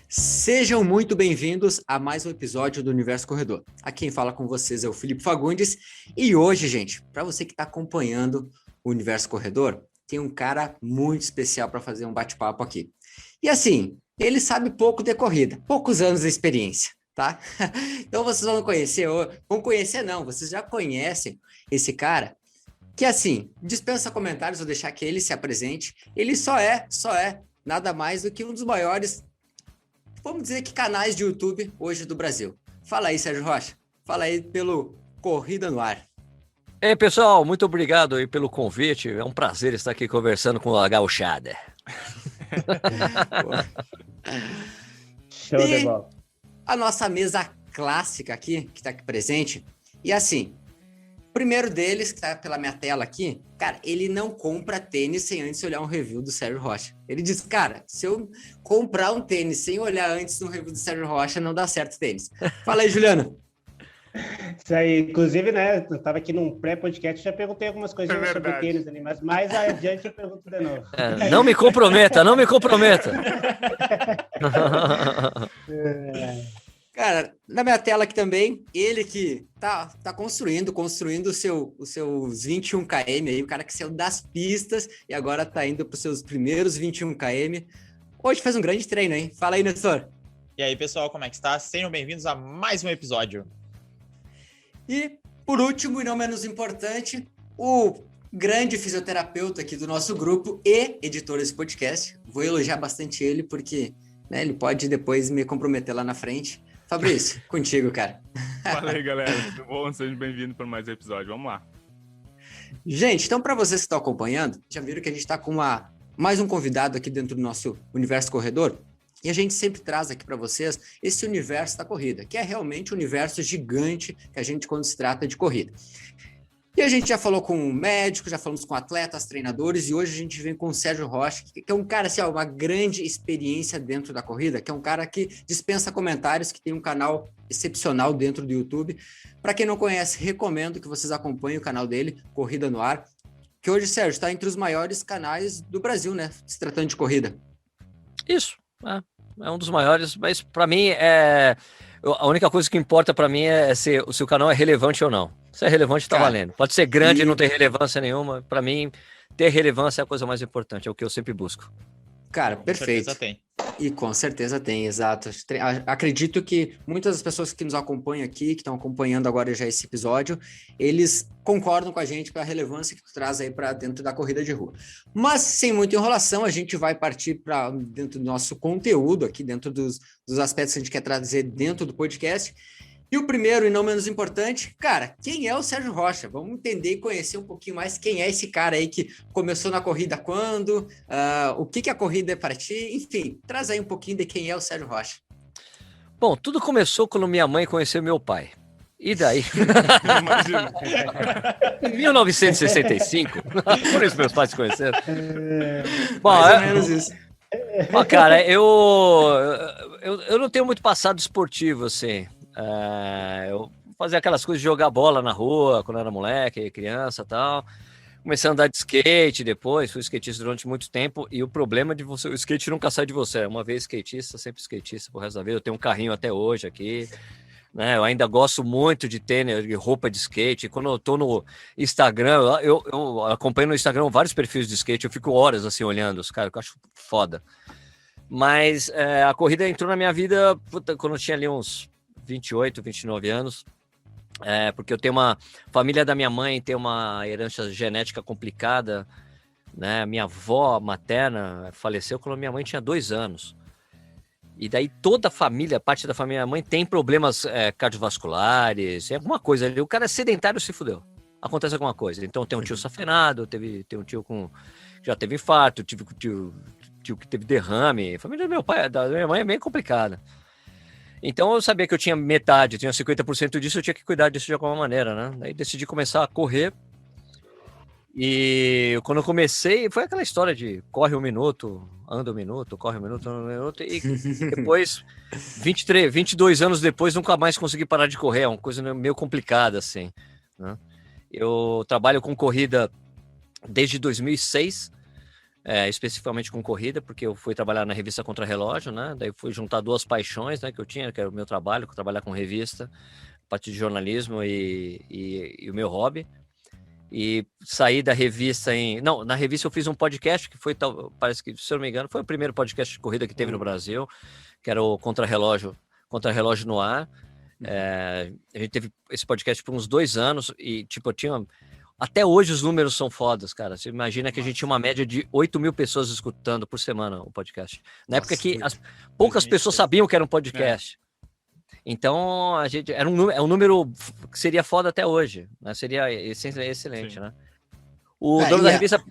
Sejam muito bem-vindos a mais um episódio do Universo Corredor. Aqui quem fala com vocês é o Felipe Fagundes e hoje, gente, para você que está acompanhando o Universo Corredor, tem um cara muito especial para fazer um bate-papo aqui. E assim, ele sabe pouco de corrida, poucos anos de experiência, tá? Então vocês vocês já conhecem esse cara que assim, dispensa comentários, vou deixar que ele se apresente. Ele só é nada mais do que um dos maiores, vamos dizer que canais de YouTube hoje do Brasil. Fala aí, Sérgio Rocha. Fala aí pelo Corrida no Ar. Ei, pessoal, muito obrigado aí pelo convite. É um prazer estar aqui conversando com a gauchada. Show de bola. A nossa mesa clássica aqui, que está aqui presente. E assim, o primeiro deles, que está pela minha tela aqui, cara, ele não compra tênis sem antes olhar um review do Sérgio Rocha. Ele diz, cara, se eu comprar um tênis sem olhar antes no review do Sérgio Rocha, não dá certo o tênis. Fala aí, Juliana. Isso aí, inclusive, né, eu estava aqui num pré-podcast, já perguntei algumas coisinhas sobre tênis ali, mas mais adiante eu pergunto de novo. Não me comprometa. Cara, na minha tela aqui também, ele que tá construindo os seus 21 km aí, o cara que saiu das pistas e agora tá indo para os seus primeiros 21 km. Hoje fez um grande treino, hein? Fala aí, Nestor. E aí, pessoal, como é que está? Sejam bem-vindos a mais um episódio. E, por último, e não menos importante, o grande fisioterapeuta aqui do nosso grupo e editor desse podcast. Vou elogiar bastante ele, porque né, ele pode depois me comprometer lá na frente. Fabrício, contigo, cara. Fala aí, galera. Tudo bom? Sejam bem-vindos para mais um episódio. Vamos lá. Gente, então para vocês que estão acompanhando, já viram que a gente está com mais um convidado aqui dentro do nosso Universo Corredor? E a gente sempre traz aqui para vocês esse universo da corrida, que é realmente um universo gigante que a gente quando se trata de corrida. E a gente já falou com médicos, já falamos com atletas, treinadores, e hoje a gente vem com o Sérgio Rocha, que é um cara, assim, uma grande experiência dentro da corrida, que é um cara que dispensa comentários, que tem um canal excepcional dentro do YouTube. Para quem não conhece, recomendo que vocês acompanhem o canal dele, Corrida no Ar, que hoje, Sérgio, está entre os maiores canais do Brasil, né? Se tratando de corrida. Isso, é um dos maiores, mas para mim, a única coisa que importa para mim é se o seu canal é relevante ou não. Se é relevante, tá valendo. Pode ser grande e não ter relevância nenhuma. Para mim, ter relevância é a coisa mais importante, é o que eu sempre busco. Cara, perfeito. Com certeza tem. E com certeza tem, exato. Acredito que muitas das pessoas que nos acompanham aqui, que estão acompanhando agora já esse episódio, eles concordam com a gente com a relevância que tu traz aí para dentro da corrida de rua. Mas, sem muita enrolação, a gente vai partir para dentro do nosso conteúdo aqui, dentro dos aspectos que a gente quer trazer dentro do podcast. E o primeiro e não menos importante, cara, quem é o Sérgio Rocha? Vamos entender e conhecer um pouquinho mais quem é esse cara aí que começou na corrida quando, o que a corrida é para ti, enfim, traz aí um pouquinho de quem é o Sérgio Rocha. Bom, tudo começou quando minha mãe conheceu meu pai. E daí? Imagina. Em 1965, por isso meus pais se conheceram. Bom, mais ou menos isso. Bom, cara, eu não tenho muito passado esportivo, assim. Eu fazia aquelas coisas de jogar bola na rua quando era moleque, criança e tal. Comecei a andar de skate depois, fui skatista durante muito tempo. E o problema de você, o skate nunca sai de você. Uma vez skatista, sempre skatista pro resto da vida. Eu tenho um carrinho até hoje aqui, né? Eu ainda gosto muito de tênis, de roupa de skate. Quando eu tô no Instagram, eu acompanho no Instagram vários perfis de skate. Eu fico horas assim olhando os caras, que eu acho foda. Mas a corrida entrou na minha vida quando eu tinha ali uns 28, 29 anos, porque eu tenho uma família da minha mãe, tem uma herança genética complicada, né? Minha avó materna faleceu quando minha mãe tinha 2 anos. E daí toda a família, parte da família da minha mãe tem problemas cardiovasculares, alguma coisa ali. O cara é sedentário, se fudeu. Acontece alguma coisa. Então tem um tio safenado, tem um tio já teve infarto, tio que teve derrame. A família do meu pai, da minha mãe é bem complicada. Então eu sabia que eu tinha metade, eu tinha 50% disso, eu tinha que cuidar disso de alguma maneira, né? Daí decidi começar a correr. E quando eu comecei, foi aquela história de corre 1 minuto, anda 1 minuto, corre 1 minuto, anda 1 minuto. E depois, 22 anos depois, nunca mais consegui parar de correr. É uma coisa meio complicada, assim, né? Eu trabalho com corrida desde 2006. especificamente com corrida, porque eu fui trabalhar na revista Contra Relógio, né? Daí fui juntar duas paixões, né, que eu tinha, que era o meu trabalho, trabalhar com revista, parte de jornalismo e o meu hobby. E saí da revista Não, na revista eu fiz um podcast que foi, parece que, se eu não me engano, foi o primeiro podcast de corrida que teve no Brasil, que era o Contra Relógio no Ar. A gente teve esse podcast por uns 2 anos e, tipo, eu tinha... Até hoje os números são fodas, cara. Você imagina que a gente tinha uma média de 8 mil pessoas escutando por semana o podcast. Na época que poucas pessoas sabiam que era um podcast. Então, a gente é um número que seria foda até hoje, né? Seria excelente, Sim. né? O dono da revista...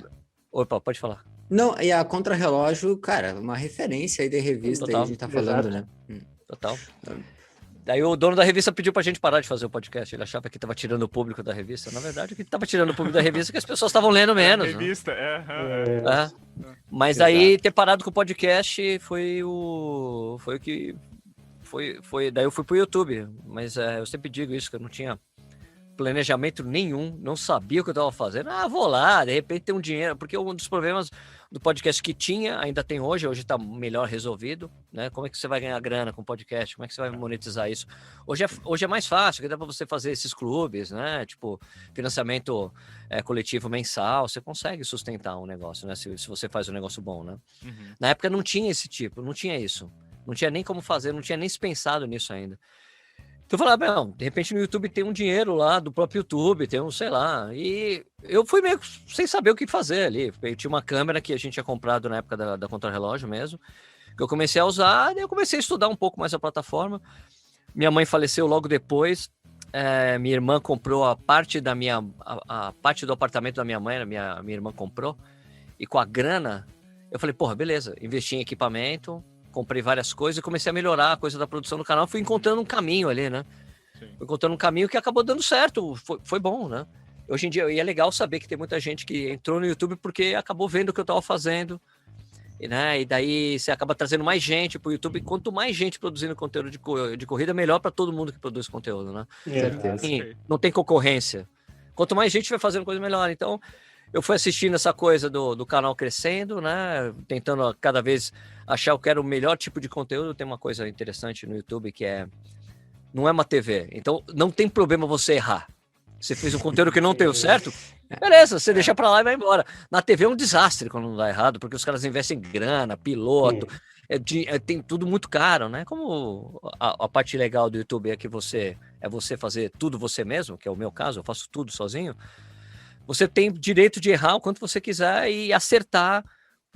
Opa, pode falar. Não, e a Contra-Relógio, cara, uma referência aí de revista Total. aí a gente tá falando, né? Total. Daí o dono da revista pediu pra gente parar de fazer o podcast. Ele achava que tava tirando o público da revista. Na verdade, o que tava tirando o público da revista é que as pessoas estavam lendo menos. Revista, né? Mas aí ter parado com o podcast foi o que... Daí eu fui pro YouTube, mas eu sempre digo isso, que eu não tinha planejamento nenhum, não sabia o que eu estava fazendo. Vou lá, de repente tem um dinheiro, porque um dos problemas do podcast que tinha, ainda tem hoje está melhor resolvido, né? Como é que você vai ganhar grana com podcast? Como é que você vai monetizar isso? Hoje é mais fácil, que dá para você fazer esses clubes, né? Tipo, financiamento coletivo mensal, você consegue sustentar um negócio, né? Se você faz um negócio bom, né? Uhum. Na época não tinha esse tipo, não tinha isso. Não tinha nem como fazer, não tinha nem se pensado nisso ainda. Então eu falava, não, de repente no YouTube tem um dinheiro lá do próprio YouTube, tem um, sei lá. E eu fui meio sem saber o que fazer ali. Eu tinha uma câmera que a gente tinha comprado na época da Contra-Relógio mesmo, que eu comecei a usar, daí eu comecei a estudar um pouco mais a plataforma. Minha mãe faleceu logo depois. Minha irmã comprou a parte do apartamento da minha mãe, minha irmã comprou. E com a grana, eu falei, porra, beleza, investi em equipamento, comprei várias coisas e comecei a melhorar a coisa da produção do canal. Fui encontrando um caminho ali, né? Sim. Fui encontrando um caminho que acabou dando certo. Foi bom, né? Hoje em dia, e é legal saber que tem muita gente que entrou no YouTube porque acabou vendo o que eu estava fazendo. Né? E daí você acaba trazendo mais gente pro YouTube. Quanto mais gente produzindo conteúdo de corrida, melhor para todo mundo que produz conteúdo, né? Não tem concorrência. Quanto mais gente vai fazendo coisa, melhor. Então, eu fui assistindo essa coisa do canal crescendo, né? Tentando cada vez achar o que era o melhor tipo de conteúdo. Tem uma coisa interessante no YouTube que não é uma TV. Então, não tem problema você errar. Você fez um conteúdo que não deu certo, beleza, você deixa pra lá e vai embora. Na TV é um desastre quando não dá errado, porque os caras investem grana, piloto, tem tudo muito caro, né? Como a parte legal do YouTube é que você fazer tudo você mesmo, que é o meu caso, eu faço tudo sozinho. Você tem direito de errar o quanto você quiser e acertar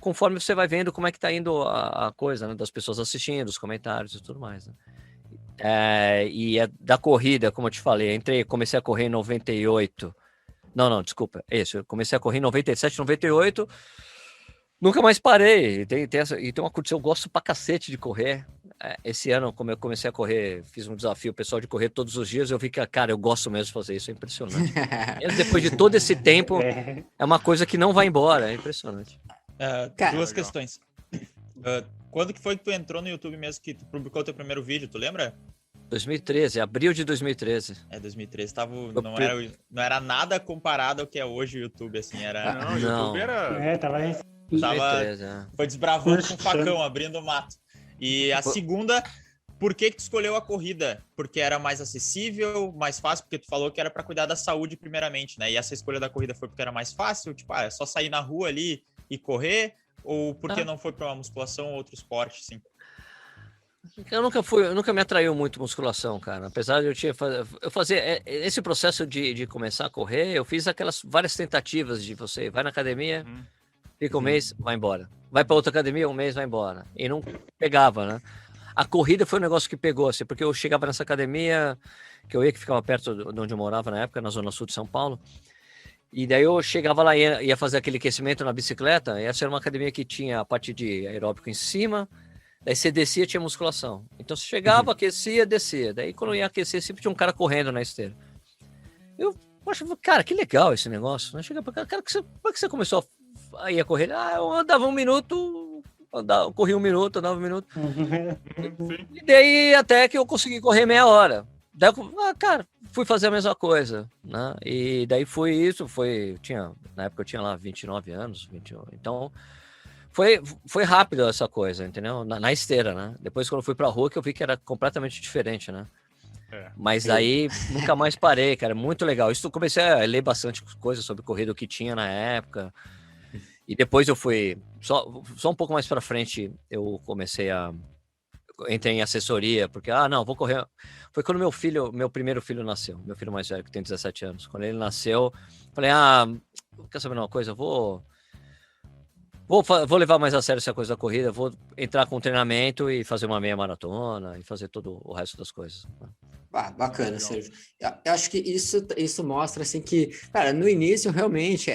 conforme você vai vendo como é que tá indo a coisa, né? Das pessoas assistindo, os comentários e tudo mais, né? Da corrida, como eu te falei, comecei a correr em 98. Não, desculpa, é isso. Eu comecei a correr em 97, 98. Nunca mais parei. Tem uma curtição, eu gosto pra cacete de correr. Esse ano, como eu comecei a correr, fiz um desafio pessoal de correr todos os dias, eu vi que, cara, eu gosto mesmo de fazer isso, é impressionante. Mesmo depois de todo esse tempo, é uma coisa que não vai embora, é impressionante. Duas questões. Quando que foi que tu entrou no YouTube mesmo, que tu publicou teu primeiro vídeo, tu lembra? 2013, abril de 2013. 2013, não era nada comparado ao que é hoje o YouTube, assim, era... Não, o YouTube era... Foi desbravando com o facão, abrindo o mato. E a segunda, por que tu escolheu a corrida? Porque era mais acessível, mais fácil, porque tu falou que era para cuidar da saúde primeiramente, né? E essa escolha da corrida foi porque era mais fácil, tipo, é só sair na rua ali e correr, ou porque não foi para uma musculação ou outro esporte, assim? Eu nunca me atraiu muito musculação, cara. Apesar de eu fazer esse processo de começar a correr, eu fiz aquelas várias tentativas de você vai na academia, fica um mês, vai embora. Vai para outra academia, um mês, vai embora. E não pegava, né? A corrida foi um negócio que pegou, assim, porque eu chegava nessa academia, que ficava perto de onde eu morava na época, na zona sul de São Paulo. E daí eu chegava lá e ia fazer aquele aquecimento na bicicleta. E essa era uma academia que tinha a parte de aeróbico em cima. Daí você descia, tinha musculação. Então você chegava, aquecia, descia. Daí quando eu ia aquecer, sempre tinha um cara correndo na esteira. Eu achava, cara, que legal esse negócio. Eu chegava pra cara, como é que você começou a ir a correr? Eu andava 1 minuto, corria 1 minuto, andava 1 minuto. E daí até que eu consegui correr meia hora. Daí eu, cara, fui fazer a mesma coisa, né? E daí na época eu tinha lá 29 anos, 21. Então, foi rápido essa coisa, entendeu? Na esteira, né? Depois, quando eu fui pra rua, que eu vi que era completamente diferente, né? Mas aí nunca mais parei, cara. Muito legal. Isso eu comecei a ler bastante coisa sobre corrida, o que tinha na época. E depois eu fui. Só um pouco mais pra frente, eu comecei a. Entrei em assessoria, porque, não, vou correr. Foi quando meu primeiro filho nasceu, meu filho mais velho, que tem 17 anos. Quando ele nasceu, falei, quer saber uma coisa? Vou levar mais a sério essa coisa da corrida, vou entrar com treinamento e fazer uma meia maratona e fazer todo o resto das coisas. Bacana, Sérgio. Eu acho que isso mostra, assim, que, cara, no início, realmente,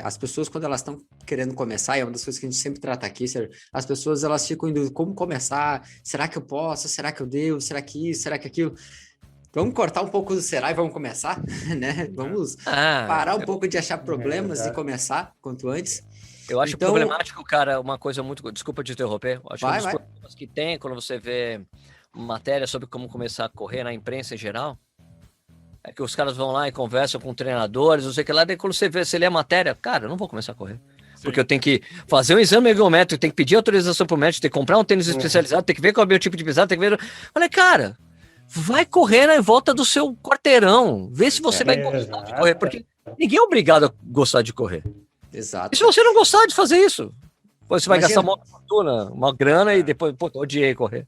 as pessoas, quando elas estão querendo começar, e é uma das coisas que a gente sempre trata aqui, Sérgio, as pessoas, elas ficam em dúvida, como começar? Será que eu posso? Será que eu devo? Será que isso? Será que aquilo? Vamos cortar um pouco do será e vamos começar, né? Vamos parar um pouco de achar problemas e começar quanto antes. Eu acho problemático, cara, uma coisa muito... Desculpa te interromper. Acho que um dos problemas que tem quando você vê matéria sobre como começar a correr na imprensa em geral, é que os caras vão lá e conversam com treinadores, não sei o que lá, daí quando você lê a matéria, cara, eu não vou começar a correr. Sim. Porque eu tenho que fazer um exame ergométrico, tenho que pedir autorização pro médico, tenho que comprar um tênis especializado, tenho que ver qual é o meu tipo de pisada, tenho que ver... Falei, cara, vai correr na volta do seu quarteirão, vê se você vai gostar de correr, porque ninguém é obrigado a gostar de correr. Exato. E se você não gostar de fazer isso, você vai gastar uma fortuna, uma grana e depois, odiei correr.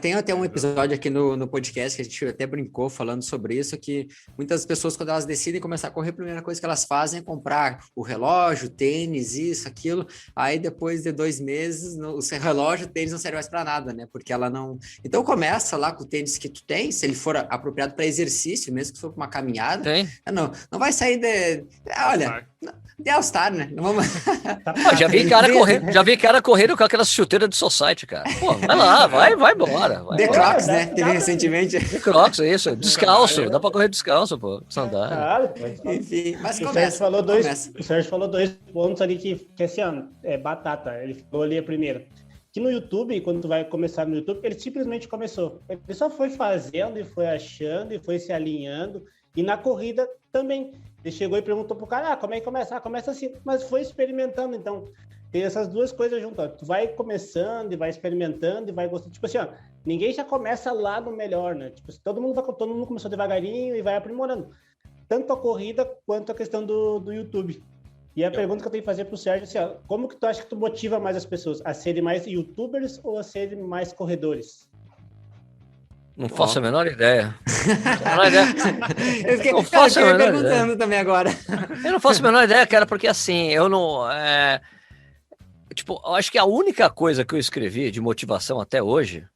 Tem até um episódio aqui no podcast que a gente até brincou falando sobre isso, que muitas pessoas, quando elas decidem começar a correr, a primeira coisa que elas fazem é comprar o relógio, o tênis, isso, aquilo, aí depois de 2 meses, o seu relógio, o tênis não serve mais para nada, né? Porque ela não... Então começa lá com o tênis que tu tem, se ele for apropriado para exercício, mesmo que for para uma caminhada, não vai sair de... Olha... De All-Star, né? Não vamos... já vi cara correndo com aquelas chuteiras de society, cara. Pô, vai lá, vai embora. The Crocs, né? Teve recentemente. The Crocs, isso. Descalço. Dá pra correr descalço, pô. Sandália. Enfim, mas começa. O Sérgio falou 2 pontos ali que assim, é batata. Ele falou ali a primeira. Que no YouTube, quando tu vai começar no YouTube, ele simplesmente começou. Ele só foi fazendo e foi achando e foi se alinhando. E na corrida também. Ele chegou e perguntou pro cara, como é que começa? Começa assim, mas foi experimentando, então tem essas 2 coisas juntas, tu vai começando e vai experimentando e vai gostando, tipo assim, ninguém já começa lá no melhor, né? Tipo, todo mundo começou devagarinho e vai aprimorando, tanto a corrida quanto a questão do YouTube. E a pergunta que eu tenho que fazer pro Sérgio, assim, como que tu acha que tu motiva mais as pessoas? A serem mais youtubers ou a serem mais corredores? Não faço a menor ideia. Eu fiquei perguntando também agora. Eu não faço a menor ideia, cara, porque assim, eu não... eu acho que a única coisa que eu escrevi de motivação até hoje,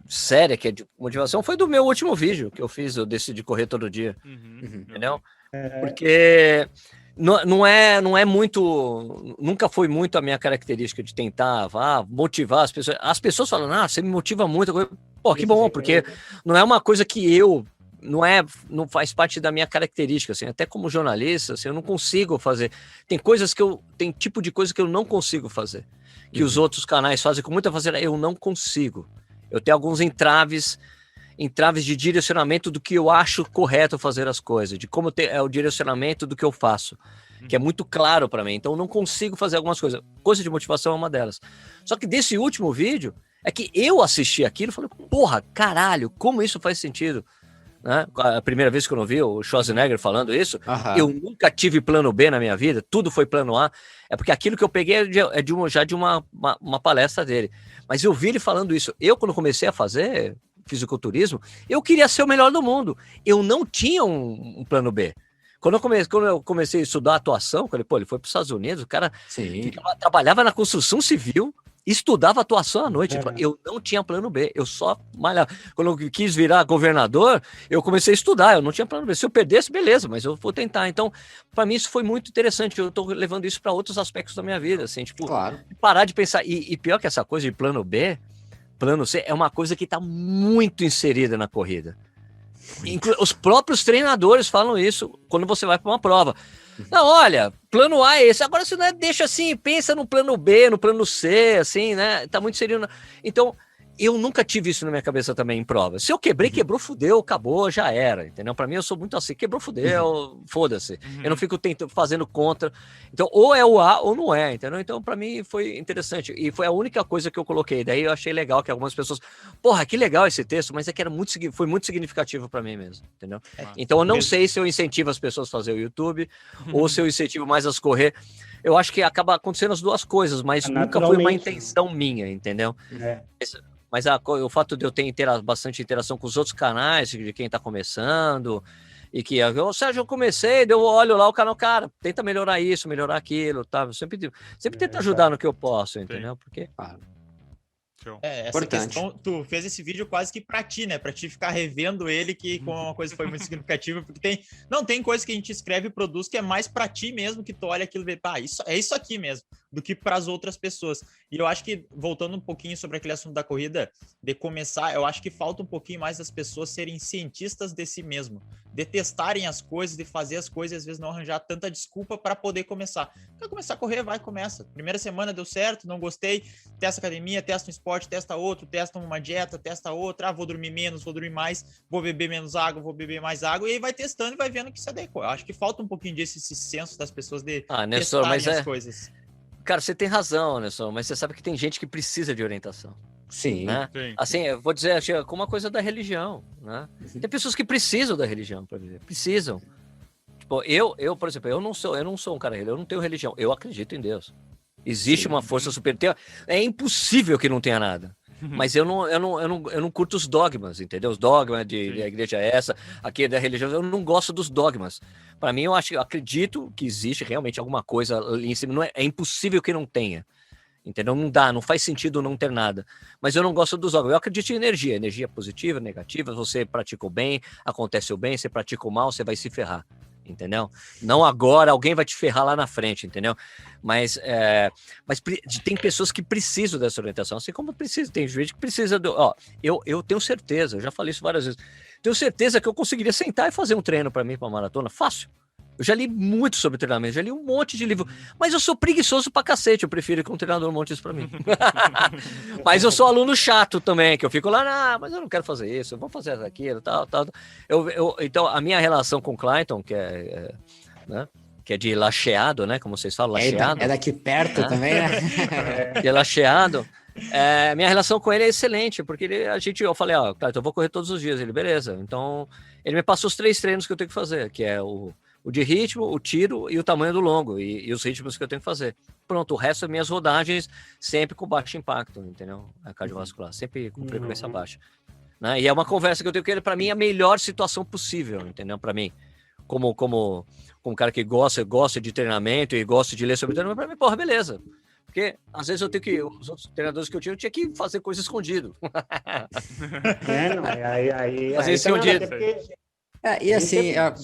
séria, que é de motivação, foi do meu último vídeo que eu fiz, eu decidi correr todo dia. Entendeu? Porque... Não é muito, nunca foi muito a minha característica de tentar motivar as pessoas. As pessoas falam, você me motiva muito. Pô, que bom, porque não é uma coisa que não faz parte da minha característica, assim, até como jornalista, assim, eu não consigo fazer. Tem tipo de coisa que eu não consigo fazer, que os outros canais fazem com muita facilidade, eu não consigo. Eu tenho alguns entraves de direcionamento do que eu acho correto fazer as coisas, de como é o direcionamento do que eu faço, que é muito claro para mim. Então eu não consigo fazer algumas coisas. Coisa de motivação é uma delas. Só que desse último vídeo, é que eu assisti aquilo e falei, porra, caralho, como isso faz sentido? Né? A primeira vez que eu não vi o Schwarzenegger falando isso, eu nunca tive plano B na minha vida, tudo foi plano A, é porque aquilo que eu peguei já de uma palestra dele. Mas eu vi ele falando isso. Eu, quando comecei a fazer fisiculturismo, eu queria ser o melhor do mundo. Eu não tinha um plano B. Quando eu comecei a estudar atuação, ele foi para os Estados Unidos, o cara trabalhava na construção civil, estudava atuação à noite. Eu não tinha plano B, eu só malhava. Quando eu quis virar governador, eu comecei a estudar, eu não tinha plano B. Se eu perdesse, beleza, mas eu vou tentar. Então, para mim, isso foi muito interessante. Eu estou levando isso para outros aspectos da minha vida, assim, parar de pensar. E pior que essa coisa de plano B, plano C, é uma coisa que está muito inserida na corrida. Os próprios treinadores falam isso quando você vai para uma prova. Não, olha, plano A é esse. Agora você não deixa assim, pensa no plano B, no plano C, assim, né? Tá muito inserido. Então, eu nunca tive isso na minha cabeça também em prova. Se eu quebrei, quebrou, fudeu, acabou, já era, entendeu? Pra mim, eu sou muito assim, quebrou, fudeu, foda-se. Eu não fico fazendo contra. Então, ou é o A ou não é, entendeu? Então, pra mim, foi interessante. E foi a única coisa que eu coloquei. Daí eu achei legal que algumas pessoas... Porra, que legal esse texto, mas é que foi muito significativo pra mim mesmo, entendeu? Então, eu não sei se eu incentivo as pessoas a fazer o YouTube ou se eu incentivo mais as correr. Eu acho que acaba acontecendo as duas coisas, mas nunca foi uma intenção minha, entendeu? Mas o fato de eu ter bastante interação com os outros canais, de quem tá começando, e que, Sérgio, eu comecei, eu olho lá o canal, cara, tenta melhorar isso, melhorar aquilo, tá? Eu sempre tento ajudar no que eu posso, entendeu? Porque... essa questão, tu fez esse vídeo quase que pra ti, né? Pra ti ficar revendo ele, que com uma coisa foi muito significativa, porque tem coisa que a gente escreve e produz que é mais pra ti mesmo, que tu olha aquilo e vê, é isso aqui mesmo, do que pras outras pessoas. E eu acho que, voltando um pouquinho sobre aquele assunto da corrida, de começar, eu acho que falta um pouquinho mais das pessoas serem cientistas de si mesmo, de testarem as coisas, de fazer as coisas e às vezes não arranjar tanta desculpa pra poder começar. Quer começar a correr? Vai, começa. Primeira semana deu certo, não gostei, testa academia, testa um esporte, testa outro, testa uma dieta, testa outra, vou dormir menos, vou dormir mais, vou beber menos água, vou beber mais água, e aí vai testando e vai vendo que se adequa. Eu acho que falta um pouquinho esse senso das pessoas de testarem as coisas. Cara, você tem razão, Anderson, mas você sabe que tem gente que precisa de orientação. Sim. Né? Sim. Assim, eu vou dizer com uma coisa da religião, né? Tem pessoas que precisam da religião para viver, precisam. Tipo, eu, por exemplo, eu não sou um cara religioso, eu não tenho religião, eu acredito em Deus. Existe uma força superior. É impossível que não tenha nada. Mas eu não curto os dogmas, entendeu? Os dogmas da igreja é essa, aqui é da religião, eu não gosto dos dogmas. Para mim, eu acredito que existe realmente alguma coisa ali em cima. É impossível que não tenha. Entendeu? Não faz sentido não ter nada. Mas eu não gosto dos dogmas. Eu acredito em energia positiva, negativa. Você pratica o bem, acontece o bem, você pratica o mal, você vai se ferrar. Entendeu? Não agora, alguém vai te ferrar lá na frente, entendeu? Mas tem pessoas que precisam dessa orientação, assim como tem gente que precisa eu tenho certeza, eu já falei isso várias vezes, tenho certeza que eu conseguiria sentar e fazer um treino para mim, para maratona, fácil. Eu já li muito sobre treinamento, já li um monte de livro, mas eu sou preguiçoso pra cacete, eu prefiro que um treinador monte isso pra mim. Mas eu sou aluno chato também, que eu fico lá, mas eu não quero fazer isso, eu vou fazer aquilo, tal. Então, a minha relação com o Clayton, que é de lacheado, né, como vocês falam, lacheado. É daqui perto também, né? Que é lacheado. Minha relação com ele é excelente, porque eu falei, Clayton, eu vou correr todos os dias. Ele, beleza. Então, ele me passa os 3 treinos que eu tenho que fazer, que é o de ritmo, o tiro e o tamanho do longo, e os ritmos que eu tenho que fazer. Pronto, o resto das minhas rodagens sempre com baixo impacto, entendeu? A cardiovascular, sempre com frequência baixa. Né? E é uma conversa que eu tenho com ele, para mim, é a melhor situação possível, entendeu? Para mim, como um cara que gosta de treinamento e gosta de ler sobre treinamento, para mim, porra, beleza. Porque às vezes os outros treinadores que eu tinha que fazer coisa escondido. Fazer escondido. E assim, a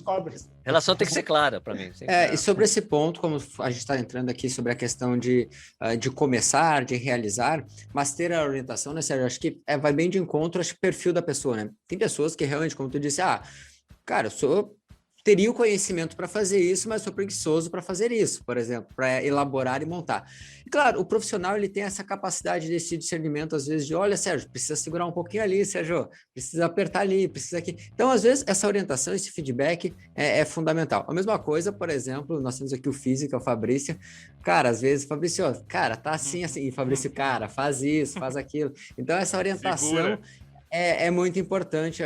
relação tem que ser clara para mim. E sobre esse ponto, como a gente está entrando aqui sobre a questão de começar, de realizar, mas ter a orientação, né, Sérgio? Acho que vai bem de encontro ao perfil da pessoa, né? Tem pessoas que realmente, como tu disse, cara, teria o conhecimento para fazer isso, mas sou preguiçoso para fazer isso, por exemplo, para elaborar e montar. E claro, o profissional ele tem essa capacidade desse discernimento, às vezes, de olha, Sérgio, precisa segurar um pouquinho ali, Sérgio, precisa apertar ali, precisa aqui. Então, às vezes, essa orientação, esse feedback é fundamental. A mesma coisa, por exemplo, nós temos aqui o físico, o Fabrício. Cara, às vezes, Fabrício, cara, tá assim, e Fabrício, cara, faz isso, faz aquilo. Então, essa orientação... É muito importante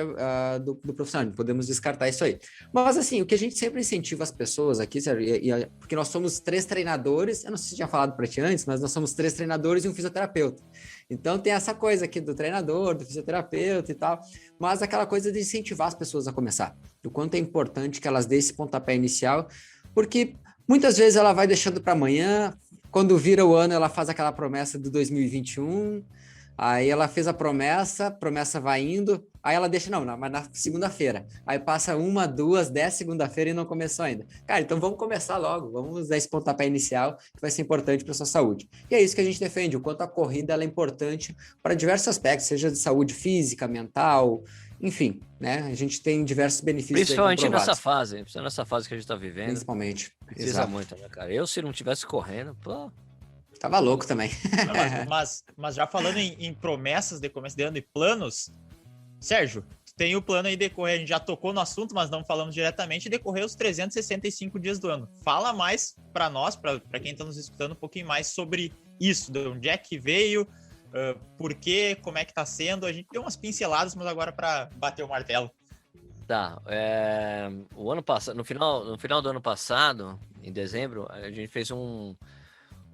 do profissional, não podemos descartar isso aí. Mas, assim, o que a gente sempre incentiva as pessoas aqui, Sérgio, porque nós somos 3 treinadores, eu não sei se tinha falado para ti antes, mas nós somos 3 treinadores e um fisioterapeuta. Então, tem essa coisa aqui do treinador, do fisioterapeuta e tal, mas aquela coisa de incentivar as pessoas a começar. O quanto é importante que elas dêem esse pontapé inicial, porque muitas vezes ela vai deixando para amanhã, quando vira o ano, ela faz aquela promessa do 2021... Aí ela fez a promessa vai indo, aí ela deixa, mas na segunda-feira. Aí passa 1, 2, 10 segunda-feira e não começou ainda. Cara, então vamos começar logo, vamos dar esse pontapé inicial que vai ser importante para a sua saúde. E é isso que a gente defende, o quanto a corrida ela é importante para diversos aspectos, seja de saúde física, mental, enfim, né? A gente tem diversos benefícios. Principalmente nessa fase que a gente está vivendo. Principalmente. Precisa muito, né, cara? Se não tivesse correndo, pô... Tava louco também. Mas já falando em promessas de começo de ano e planos, Sérgio, tu tem o plano aí de decorrer, a gente já tocou no assunto, mas não falamos diretamente, de decorrer os 365 dias do ano. Fala mais para nós, para quem está nos escutando, um pouquinho mais sobre isso, de onde é que veio, por quê, como é que tá sendo. A gente deu umas pinceladas, mas agora para bater o martelo. Tá, o ano passado, no final do ano passado, em dezembro, a gente fez um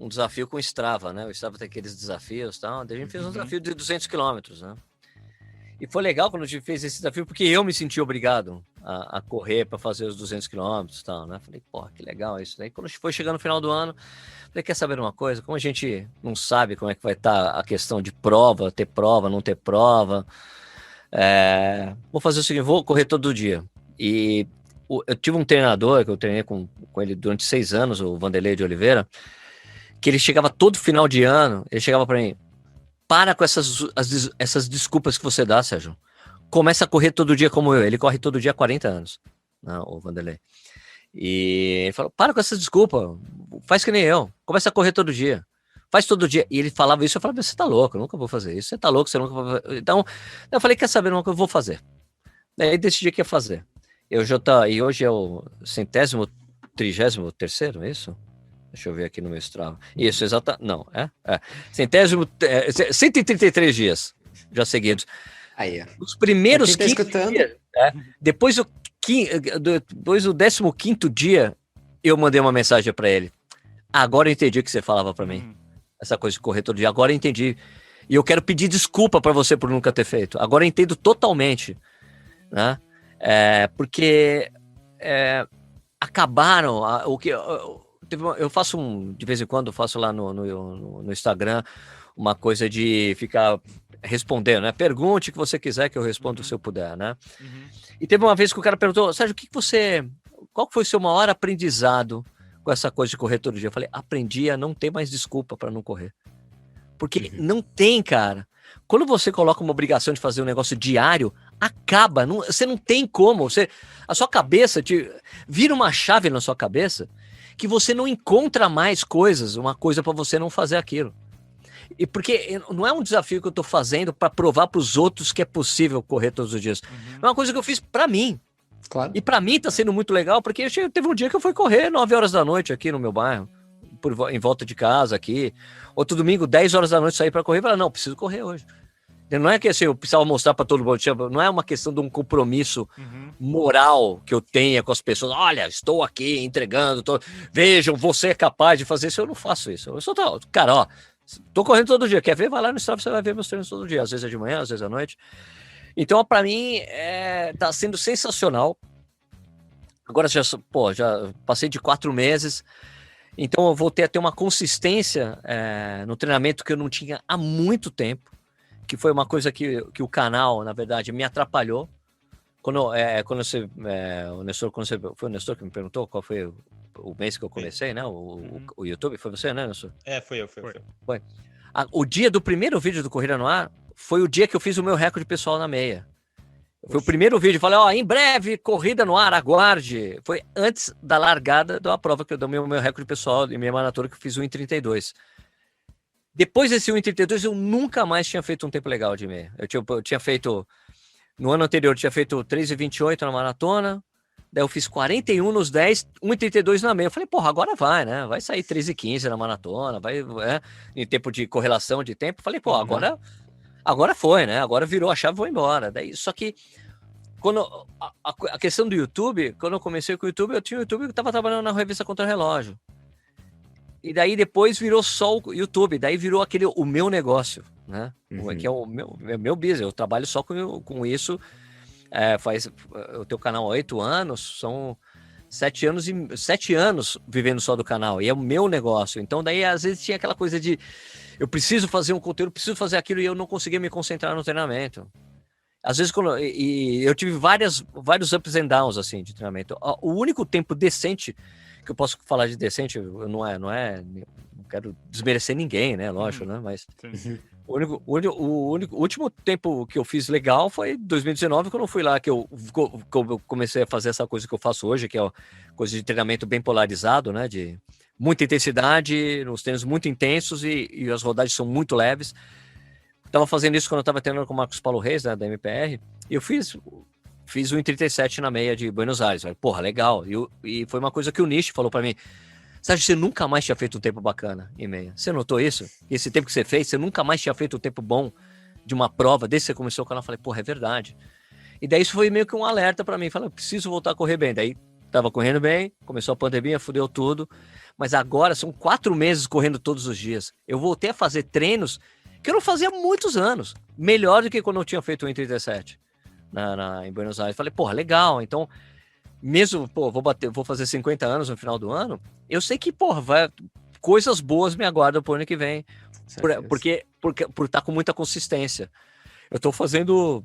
desafio com o Strava, né? O Strava tem aqueles desafios e tal. Daí a gente fez um desafio de 200 quilômetros, né? E foi legal quando a gente fez esse desafio, porque eu me senti obrigado a correr para fazer os 200 quilômetros e tal, né? Falei, porra, que legal isso. Daí quando foi chegando no final do ano, falei, quer saber uma coisa? Como a gente não sabe como é que vai estar a questão de prova, ter prova, não ter prova, vou fazer o seguinte, vou correr todo dia. E eu tive um treinador que eu treinei com ele durante 6 anos, o Vanderlei de Oliveira, que ele chegava todo final de ano, ele chegava para mim, para com essas desculpas que você dá, Sérgio. Começa a correr todo dia como eu. Ele corre todo dia há 40 anos, né, o Vanderlei. E ele falou, para com essas desculpas, faz que nem eu, começa a correr todo dia. Faz todo dia. E ele falava isso, eu falava, você tá louco, eu nunca vou fazer isso. Você tá louco, você nunca vai fazer. Então, eu falei, quer saber, eu vou fazer. Aí decidi que ia fazer. E hoje é o 133º, é isso? Deixa eu ver aqui no meu Strava. Isso, exatamente. Não, 133 dias já seguidos. Aí, ó. Os primeiros 15 dias. Depois do 15º dia, eu mandei uma mensagem para ele. Agora eu entendi o que você falava para mim. Essa coisa de correr todo dia. Agora eu entendi. E eu quero pedir desculpa para você por nunca ter feito. Agora eu entendo totalmente. Né? Porque acabaram o que... Eu faço de vez em quando, eu faço lá no Instagram uma coisa de ficar respondendo, né? Pergunte o que você quiser que eu respondo se eu puder, né? E teve uma vez que o cara perguntou, Sérgio, qual foi o seu maior aprendizado com essa coisa de correr todo dia? Eu falei, aprendi a não ter mais desculpa para não correr. Porque não tem, cara. Quando você coloca uma obrigação de fazer um negócio diário, acaba, você não tem como. A sua cabeça vira uma chave na sua cabeça que você não encontra mais uma coisa para você não fazer aquilo. E porque não é um desafio que eu tô fazendo para provar para os outros que é possível correr todos os dias. É uma coisa que eu fiz para mim. Claro. E para mim tá sendo muito legal, porque teve um dia que eu fui correr 9 horas da noite aqui no meu bairro, em volta de casa aqui. Outro domingo, 10 horas da noite, saí para correr e falei, não, preciso correr hoje. Não é que assim, eu precisava mostrar para todo mundo, não é uma questão de um compromisso moral que eu tenha com as pessoas. Olha, estou aqui entregando, vejam, você é capaz de fazer isso. Eu não faço isso. Eu só cara, ó, tô correndo todo dia. Quer ver? Vai lá no Strava, você vai ver meus treinos todo dia. Às vezes é de manhã, às vezes é à noite. Então, para mim, tá sendo sensacional. Agora já passei de 4 meses. Então, eu voltei a ter uma consistência no treinamento que eu não tinha há muito tempo. Que foi uma coisa que o canal, na verdade, me atrapalhou. Quando você... foi o Nestor que me perguntou qual foi o mês que eu comecei, né? O YouTube, foi você, né, Nestor? Foi eu. Foi. O dia do primeiro vídeo do Corrida no Ar foi o dia que eu fiz o meu recorde pessoal na meia. Foi o primeiro vídeo, falei, em breve, Corrida no Ar, aguarde. Foi antes da largada da prova que eu dei o meu recorde pessoal e minha maratona, que eu fiz 1:32. Depois desse 1:32, eu nunca mais tinha feito um tempo legal de meia. Eu tinha feito, no ano anterior, eu tinha feito 3:28 na maratona, daí eu fiz 41 nos 10, 1:32 na meia. Eu falei, porra, agora vai, né? Vai sair 3:15 na maratona, em tempo de correlação de tempo. Eu falei, pô, agora foi, né? Agora virou a chave e vou embora. Daí, só que, quando a questão do YouTube, quando eu comecei com o YouTube, eu tinha o YouTube que eu estava trabalhando na revista Contra Relógio. E daí depois virou só o YouTube, daí virou o meu negócio, né? Que é o meu business, eu trabalho só com isso. Eu tenho o canal há 8 anos, são 7 anos vivendo só do canal, e é o meu negócio. Então daí às vezes tinha aquela coisa de eu preciso fazer um conteúdo, preciso fazer aquilo, e eu não conseguia me concentrar no treinamento. Às vezes e eu tive vários ups and downs assim de treinamento. O único tempo decente que eu posso falar de decente, não quero desmerecer ninguém, né, lógico, né, mas o último tempo que eu fiz legal foi 2019, quando eu fui lá, que eu comecei a fazer essa coisa que eu faço hoje, que é coisa de treinamento bem polarizado, né, muita intensidade, nos treinos muito intensos e as rodagens são muito leves. Tava fazendo isso quando eu tava treinando com o Marcos Paulo Reis, né, da MPR, e eu fiz o 1,37 na meia de Buenos Aires. Falei, porra, legal. E foi uma coisa que o Nish falou pra mim. Sérgio, você nunca mais tinha feito um tempo bacana em meia. Você notou isso? Esse tempo que você fez, você nunca mais tinha feito um tempo bom de uma prova, desde que você começou o canal. Eu falei, porra, é verdade. E daí isso foi meio que um alerta pra mim. Falei, eu preciso voltar a correr bem. Daí tava correndo bem, começou a pandemia, fudeu tudo. Mas agora são 4 meses correndo todos os dias. Eu voltei a fazer treinos que eu não fazia há muitos anos. Melhor do que quando eu tinha feito o 1,37 em Buenos Aires. Falei, porra, legal. Então, mesmo, pô, vou fazer 50 anos no final do ano, eu sei que, porra, coisas boas me aguardam pro ano que vem. Por estar com muita consistência. Eu tô fazendo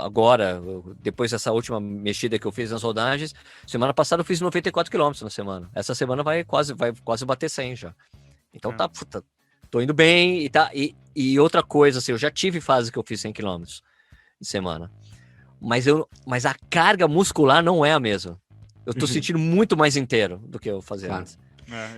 agora, depois dessa última mexida que eu fiz nas rodagens, semana passada eu fiz 94 km na semana. Essa semana vai quase bater 100 já. Então puta, tô indo bem e outra coisa, assim, eu já tive fase que eu fiz 100 km de semana. Mas a carga muscular não é a mesma. Eu tô sentindo muito mais inteiro do que eu fazia antes.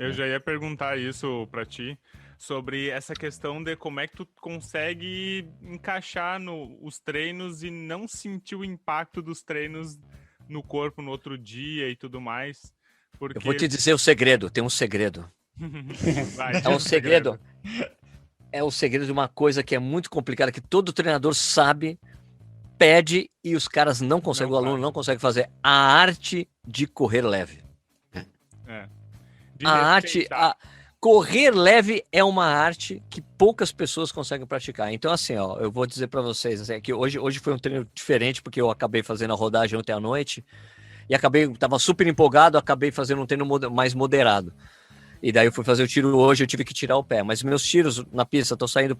Eu já ia perguntar isso pra ti, sobre essa questão de como é que tu consegue encaixar os treinos e não sentir o impacto dos treinos no corpo no outro dia e tudo mais. Porque... Eu vou te dizer o segredo, tem um segredo. É um segredo. É o segredo de uma coisa que é muito complicada, que todo treinador sabe, pede e os caras não conseguem, o aluno não consegue fazer. A arte de correr leve. Correr leve é uma arte que poucas pessoas conseguem praticar. Então, assim, ó, eu vou dizer para vocês, assim, que hoje foi um treino diferente, porque eu acabei fazendo a rodagem ontem à noite e tava super empolgado, acabei fazendo um treino mais moderado. E daí eu fui fazer o tiro hoje, eu tive que tirar o pé. Mas meus tiros na pista estão saindo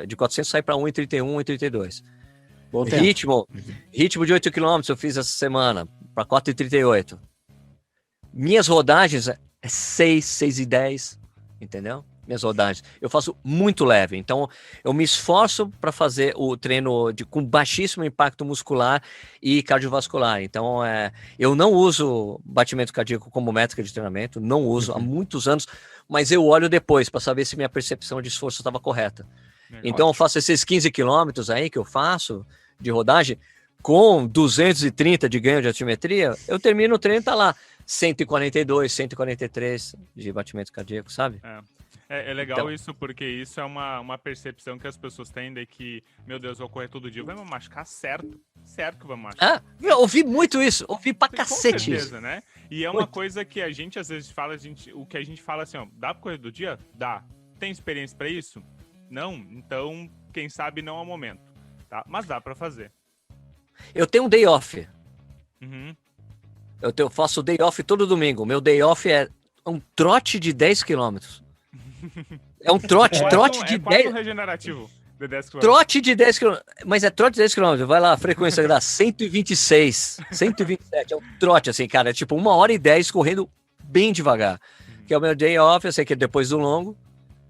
de 400, sai para 1,31, 1,32. Ritmo de 8 km eu fiz essa semana, para 4,38. Minhas rodagens é 6, 6,10, entendeu? Minhas rodagens. Eu faço muito leve, então eu me esforço para fazer o treino com baixíssimo impacto muscular e cardiovascular. Então, eu não uso batimento cardíaco como métrica de treinamento, não uso há muitos anos, mas eu olho depois para saber se minha percepção de esforço estava correta. Então, eu faço esses 15 quilômetros aí que eu faço de rodagem, com 230 de ganho de altimetria, eu termino o treino, tá lá 142, 143 de batimento cardíaco, sabe? É legal então, isso, porque isso é uma percepção que as pessoas têm de que, meu Deus, vou correr todo dia, vai me machucar, certo que vai me machucar. Eu ouvi muito isso, ouvi pra cacete. Com certeza, né? E é uma coisa que a gente às vezes fala, o que a gente fala assim, ó, dá pra correr do dia? Dá. Tem experiência pra isso? Não? Então, quem sabe não é o momento, tá? Mas dá pra fazer. Eu tenho um day off. Uhum. Eu faço day off todo domingo. Meu day off é um trote de 10 km. É um trote de 10 km. Regenerativo de 10 km. Trote de 10 km. Mas é trote de 10 km. Vai lá, a frequência dá 126, 127. É um trote, assim, cara. É tipo 1h10 correndo bem devagar. Que é o meu day off. Eu sei que é depois do longo,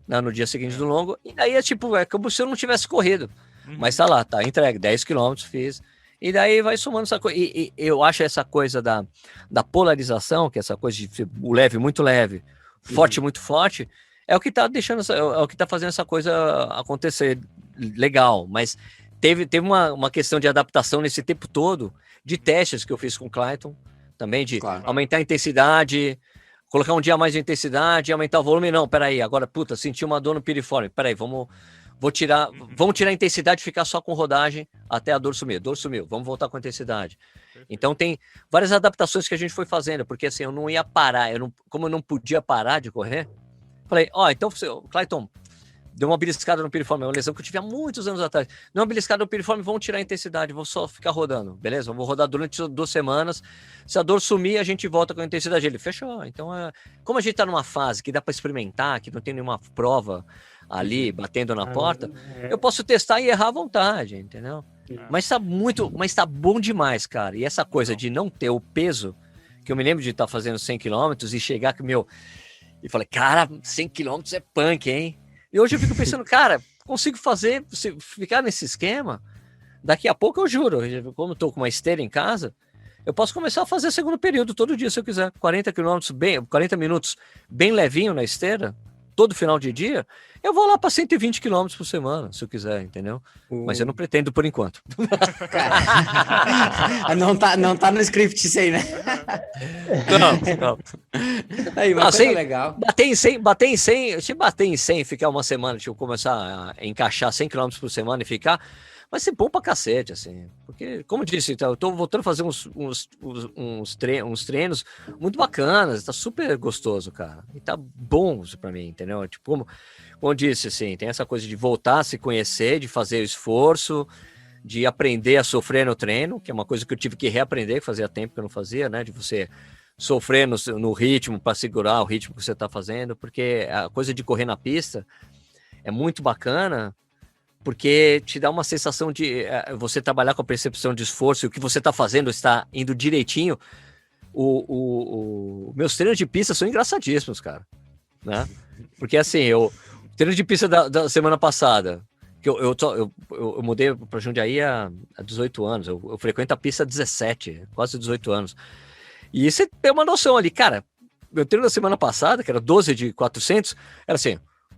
né, no dia seguinte do longo. E daí é como se eu não tivesse corrido. Mas tá lá, tá entregue. 10 km fiz. E daí vai somando essa coisa. E eu acho essa coisa da polarização, que é essa coisa de o leve, muito leve, forte, muito forte, é o que tá deixando, é o que tá fazendo essa coisa acontecer legal. Mas teve uma questão de adaptação nesse tempo todo, de testes que eu fiz com o Clayton, também de aumentar a intensidade, colocar um dia mais de intensidade, aumentar o volume. Não, peraí, agora, senti uma dor no piriforme. Peraí, vamos tirar a intensidade e ficar só com rodagem até a dor sumir. Dor sumiu, vamos voltar com a intensidade. Então tem várias adaptações que a gente foi fazendo, porque assim, eu não ia parar, como eu não podia parar de correr, falei, então, Clayton, deu uma beliscada no piriforme, é uma lesão que eu tive há muitos anos atrás. Deu uma beliscada no piriforme, vamos tirar a intensidade, vou só ficar rodando, beleza? Vou rodar durante 2 semanas, se a dor sumir, a gente volta com a intensidade. Ele, fechou. Então, como a gente tá numa fase que dá para experimentar, que não tem nenhuma prova ali, batendo na porta, eu posso testar e errar à vontade, entendeu? Mas tá bom demais, cara. E essa coisa de não ter o peso, que eu me lembro de estar fazendo 100 km e chegar com e falei, cara, 100 km é punk, hein? E hoje eu fico pensando, cara, consigo ficar nesse esquema, daqui a pouco eu juro, como eu tô com uma esteira em casa, eu posso começar a fazer segundo período todo dia, se eu quiser. 40 minutos bem levinho na esteira, todo final de dia, eu vou lá para 120 quilômetros por semana, se eu quiser, entendeu? Mas eu não pretendo por enquanto. Cara, não tá no script isso aí, né? Não. Aí, uma coisa legal. Bater em 100, se bater em 100 e ficar uma semana, tipo, começar a encaixar 100 quilômetros por semana e ficar, vai ser bom pra cacete, assim. Porque, como eu disse, eu tô voltando a fazer uns treinos muito bacanas, tá super gostoso, cara. E tá bom isso pra mim, entendeu? Tipo, como eu disse, assim, tem essa coisa de voltar a se conhecer, de fazer o esforço, de aprender a sofrer no treino, que é uma coisa que eu tive que reaprender, que fazia tempo que eu não fazia, né? De você sofrer no ritmo para segurar o ritmo que você tá fazendo, porque a coisa de correr na pista é muito bacana, porque te dá uma sensação de você trabalhar com a percepção de esforço e o que você está fazendo está indo direitinho. Meus treinos de pista são engraçadíssimos, cara, né? Porque assim, o treino de pista da semana passada, que eu mudei para Jundiaí há 18 anos, eu frequento a pista há 17, quase 18 anos. E você tem uma noção ali, cara, meu treino da semana passada, que era 12 de 400, era assim,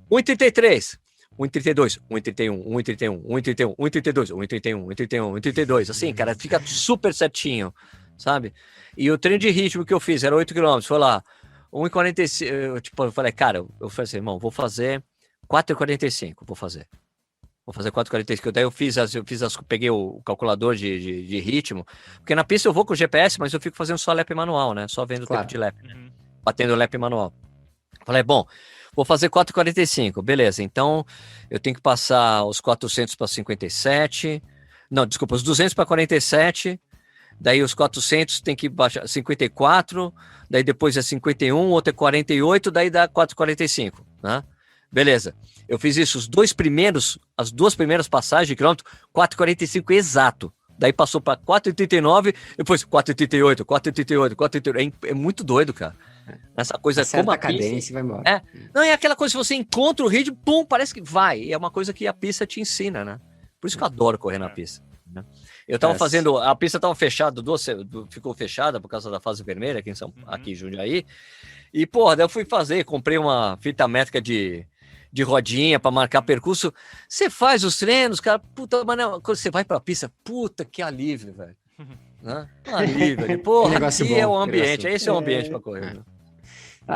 1,33, 1,32, 1,31, 1,31, 1,31, 1,32, 1,31, 1,31, 1,32, assim, cara, fica super certinho, sabe? E o treino de ritmo que eu fiz era 8 km, foi lá, 1,45, tipo, eu falei, cara, eu falei assim, irmão, vou fazer 4,45, vou fazer 4,45, daí peguei o calculador de ritmo, porque na pista eu vou com o GPS, mas eu fico fazendo só lap manual, né, só vendo o tempo de lap, né? Batendo lap manual. Falei, bom, vou fazer 4,45, beleza, então eu tenho que passar os 400 para 57, não, desculpa, os 200 para 47, daí os 400 tem que baixar 54, daí depois é 51, outro é 48, daí dá 4,45, né? Beleza, eu fiz isso, as duas primeiras passagens de quilômetro, 4,45 exato, daí passou para 4,39, depois 4,38, 4,38, 4,38, é muito doido, cara. Essa coisa como a cadência vai embora. Não, é aquela coisa que você encontra o ritmo, pum, parece que vai. É uma coisa que a pista te ensina, né? Por isso que eu adoro correr na pista, né? Eu tava fazendo, a pista tava fechada, ficou fechada por causa da fase vermelha aqui em Jundiaí. E, porra, daí eu fui comprei uma fita métrica de rodinha para marcar percurso. Você faz os treinos, cara, puta, mano, quando você vai pra pista, puta, que alívio, velho. Né? Alívio, porra, aqui é o ambiente, esse é o ambiente pra correr, né?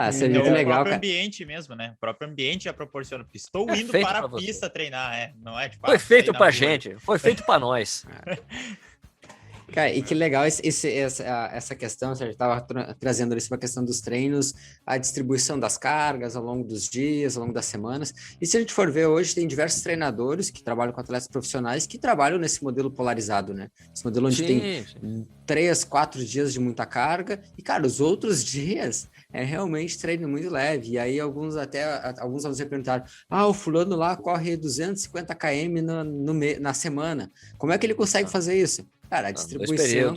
Isso é muito legal, o próprio cara. ambiente mesmo, né? O próprio ambiente já proproporciona. Estou indo para a pista treinar, não é? Tipo, foi feito pra gente, foi feito pra nós. Cara, e que legal essa questão, você já estava trazendo isso para a questão dos treinos, a distribuição das cargas ao longo dos dias, ao longo das semanas. E se a gente for ver hoje, tem diversos treinadores que trabalham com atletas profissionais que trabalham nesse modelo polarizado, né? Esse modelo onde tem 3, 4 dias de muita carga e, cara, os outros dias é realmente treino muito leve. E aí alguns alunos me perguntaram, o fulano lá corre 250 km na semana. Como é que ele consegue fazer isso? Cara, a distribuição...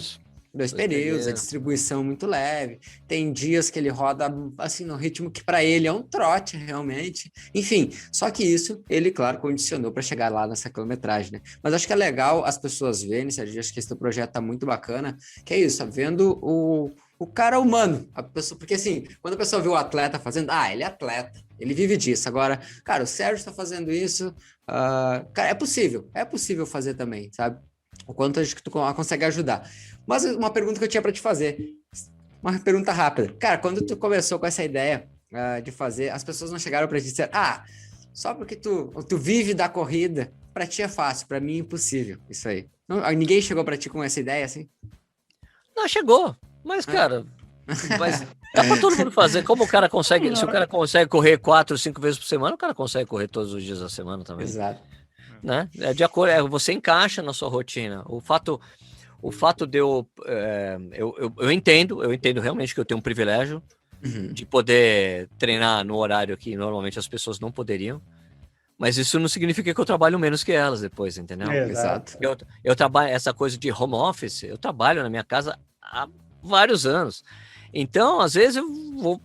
Dois períodos, a distribuição muito leve. Tem dias que ele roda, assim, no ritmo que para ele é um trote, realmente. Enfim, só que isso, ele, claro, condicionou para chegar lá nessa quilometragem, né? Mas acho que é legal as pessoas verem, Sérgio, acho que esse teu projeto tá muito bacana, que é isso, tá vendo o cara humano, a pessoa, porque assim, quando a pessoa vê o atleta fazendo, ele é atleta, ele vive disso. Agora, cara, o Sérgio está fazendo isso, cara, é possível fazer também, sabe? O quanto a gente consegue ajudar. Mas uma pergunta que eu tinha para te fazer, uma pergunta rápida. Cara, quando tu começou com essa ideia de fazer, as pessoas não chegaram para te dizer, só porque tu vive da corrida, para ti é fácil, para mim é impossível, isso aí. Ninguém chegou para ti com essa ideia assim? Não, chegou, mas cara, dá para todo mundo fazer. Como o cara consegue, se o cara consegue correr 4, 5 vezes por semana, o cara consegue correr todos os dias da semana também. Exato. Né? De acordo, você encaixa na sua rotina. O fato de eu entendo realmente que eu tenho um privilégio de poder treinar no horário que normalmente as pessoas não poderiam, mas isso não significa que eu trabalho menos que elas depois, entendeu? Exato. Eu trabalho essa coisa de home office, eu trabalho na minha casa há vários anos. Então, às vezes, eu